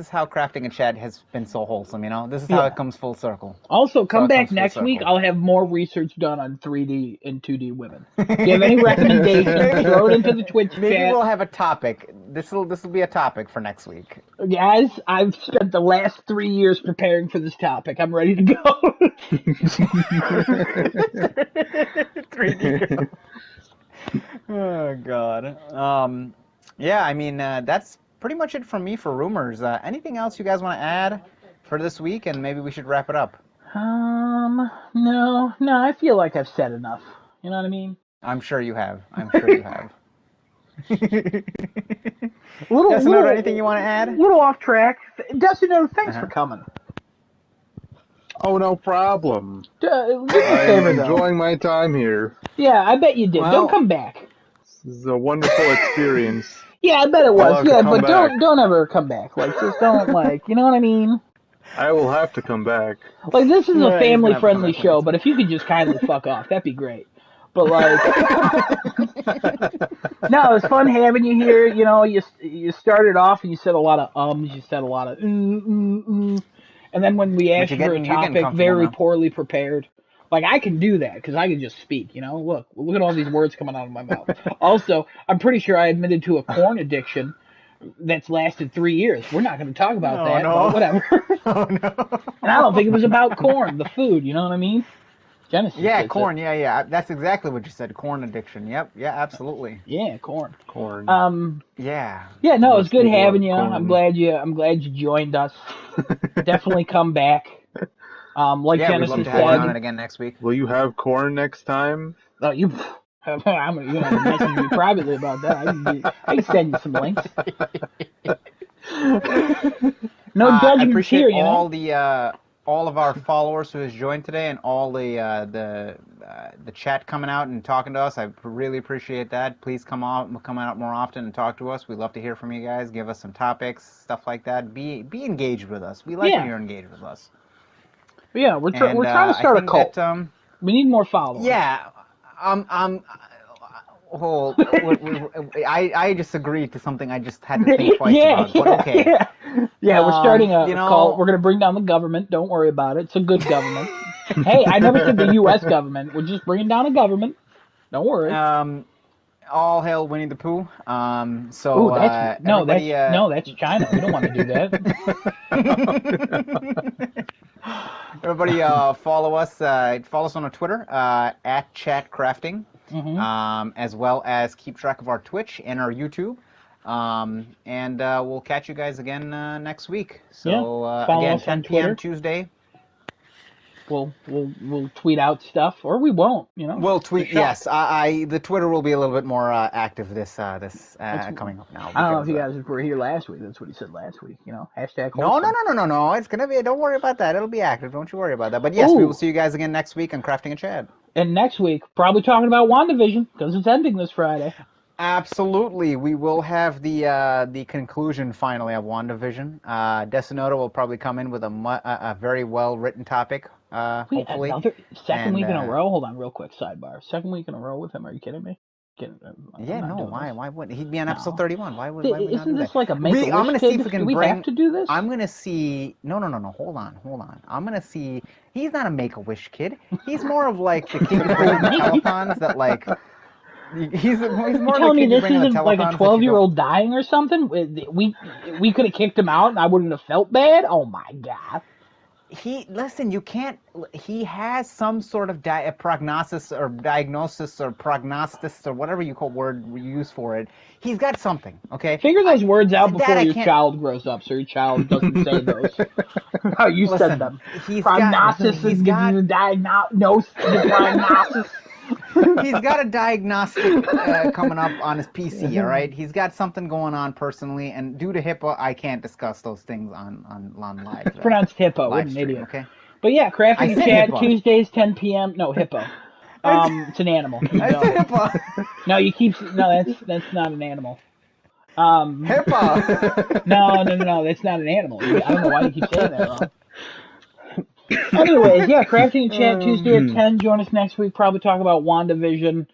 how crafting a chat has been so wholesome. This is how it comes full circle. Also, come back next week. I'll have more research done on 3D and 2D women. If you have any recommendations, throw it into the Twitch chat. Maybe we'll have a topic. This will be a topic for next week. Guys, I've spent the last 3 years preparing for this topic. I'm ready to go. 3D. Oh God. Yeah, I mean that's pretty much it from me for rumors. Anything else you guys want to add for this week, and maybe we should wrap it up? No, I feel like I've said enough. You know what I mean? I'm sure you have. Desunoto, anything you want to add? A little off track. Desunoto, thanks for coming. Oh, no problem. Do me a favor, I'm enjoying my time here. Yeah, I bet you did. Well, don't come back. This is a wonderful experience. Yeah, I bet it was. Yeah, but don't ever come back. Just don't you know what I mean? I will have to come back. This is a family-friendly show, but if you could just kindly fuck off, that'd be great. But no, it's fun having you here. You started off and you said a lot of ums, you said a lot of and then when we asked you for a topic, very poorly prepared. I can do that because I can just speak. Look at all these words coming out of my mouth. Also, I'm pretty sure I admitted to a corn addiction that's lasted 3 years. We're not going to talk about that, but whatever. No. And I don't think it was about corn, the food. You know what I mean? Genesis. Yeah, corn. Yeah. That's exactly what you said. Corn addiction. Yep. Yeah, absolutely. Yeah, corn. Yeah. Yeah, no, it's good having you. Corn. I'm glad you joined us. Definitely come back. Genesis we'd love to have you on it again next week. Will you have corn next time? Oh, you're gonna message me privately about that. I can send you some links. No judgments here, you know. All of our followers who has joined today, and all the chat coming out and talking to us. I really appreciate that. Please come out more often and talk to us. We'd love to hear from you guys. Give us some topics, stuff like that. Be engaged with us. We like when you're engaged with us. Yeah, we're trying to start a cult. That, we need more followers. Yeah, I just agreed to something I just had to think twice about. But okay. Yeah, we're starting a cult. We're going to bring down the government. Don't worry about it. It's a good government. Hey, I never said the U.S. government. We're just bringing down a government. Don't worry. All hail Winnie the Pooh. That's China. We don't want to do that. Everybody, follow us. Follow us on our Twitter at ChatCrafting, as well as keep track of our Twitch and our YouTube. And we'll catch you guys again next week. So again, 10 p.m. Tuesday. we'll tweet out stuff, or we won't. We'll tweet. Yes, the Twitter will be a little bit more active this coming up now. I don't know if you guys were here last week. That's what he said last week. Hashtag. No. It's gonna be. Don't worry about that. It'll be active. Don't you worry about that. But yes, we will see you guys again next week on Crafting a Chat. And next week, probably talking about WandaVision because it's ending this Friday. Absolutely. We will have the conclusion finally of WandaVision. Desunoto will probably come in with a very well written topic. Hopefully. Another second week in a row. Hold on, real quick sidebar. Second week in a row with him. Are you kidding me? Why? Why wouldn't he be on episode 31? Why would we Isn't not this do like a make-a-wish I'm gonna see if we kid? can Do we have to do this? I'm gonna see. No. Hold on. I'm gonna see. He's not a make-a-wish kid. He's more of like the kid who brings the telethons that like. He's more. You're telling me this isn't like a 12-year-old dying or something? We could have kicked him out and I wouldn't have felt bad. Oh my god. You can't. He has some sort of prognosis or diagnosis or prognosis or whatever you use for it. He's got something. Okay. Figure those words out before your child grows up, so your child doesn't say those. How you said them. Prognosis is the diagnosis. Prognosis. He's got a diagnostic coming up on his PC, all right? He's got something going on personally, and due to HIPAA, I can't discuss those things on live. It's pronounced HIPAA, what an idiot. Okay? But yeah, Crafting Chat, HIPAA. Tuesdays, 10 p.m. No, HIPAA. It's an animal. I said HIPAA. No, that's not an animal. HIPAA. No, that's not an animal. I don't know why you keep saying that wrong. Anyways, yeah, Crafting Chat Tuesday at 10. Join us next week. Probably talk about WandaVision.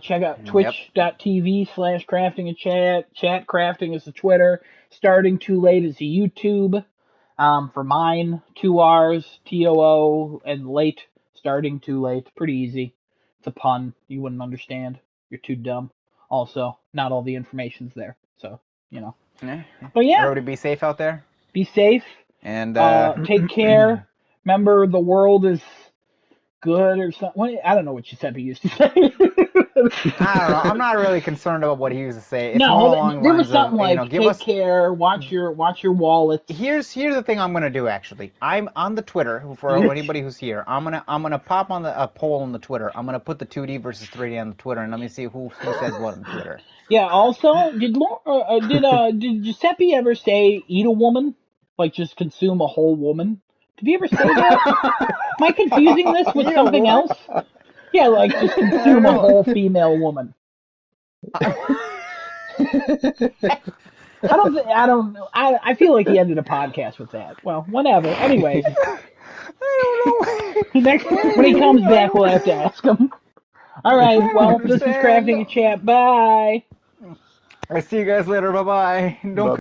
Check out twitch.tv/craftingachat. Chat Crafting is the Twitter. Starting Too Late is the YouTube. For mine, 2 R's, TOO, and late. Starting Too Late. Pretty easy. It's a pun. You wouldn't understand. You're too dumb. Also, not all the information's there. So, Yeah. But yeah. Everybody be safe out there. Be safe. And take care. Remember, the world is good or something. I don't know what Giuseppe used to say. I don't know. I'm not really concerned about what he used to say. It's there was something like, take care, watch your wallets. Here's the thing I'm gonna do. Actually, I'm on the Twitter for anybody who's here. I'm gonna pop on a poll on the Twitter. I'm gonna put the 2D versus 3D on the Twitter, and let me see who says what on Twitter. Yeah. Also, did Giuseppe ever say eat a woman? Like just consume a whole woman? Did he ever say that? Am I confusing this with something else? Yeah, like just consume a whole female woman. I feel like he ended a podcast with that. Well, whatever. Anyways. I don't know. When he comes back, we'll have to ask him. All right, well, this is Crafting a Chat. Bye. I see you guys later. Bye-bye. Don't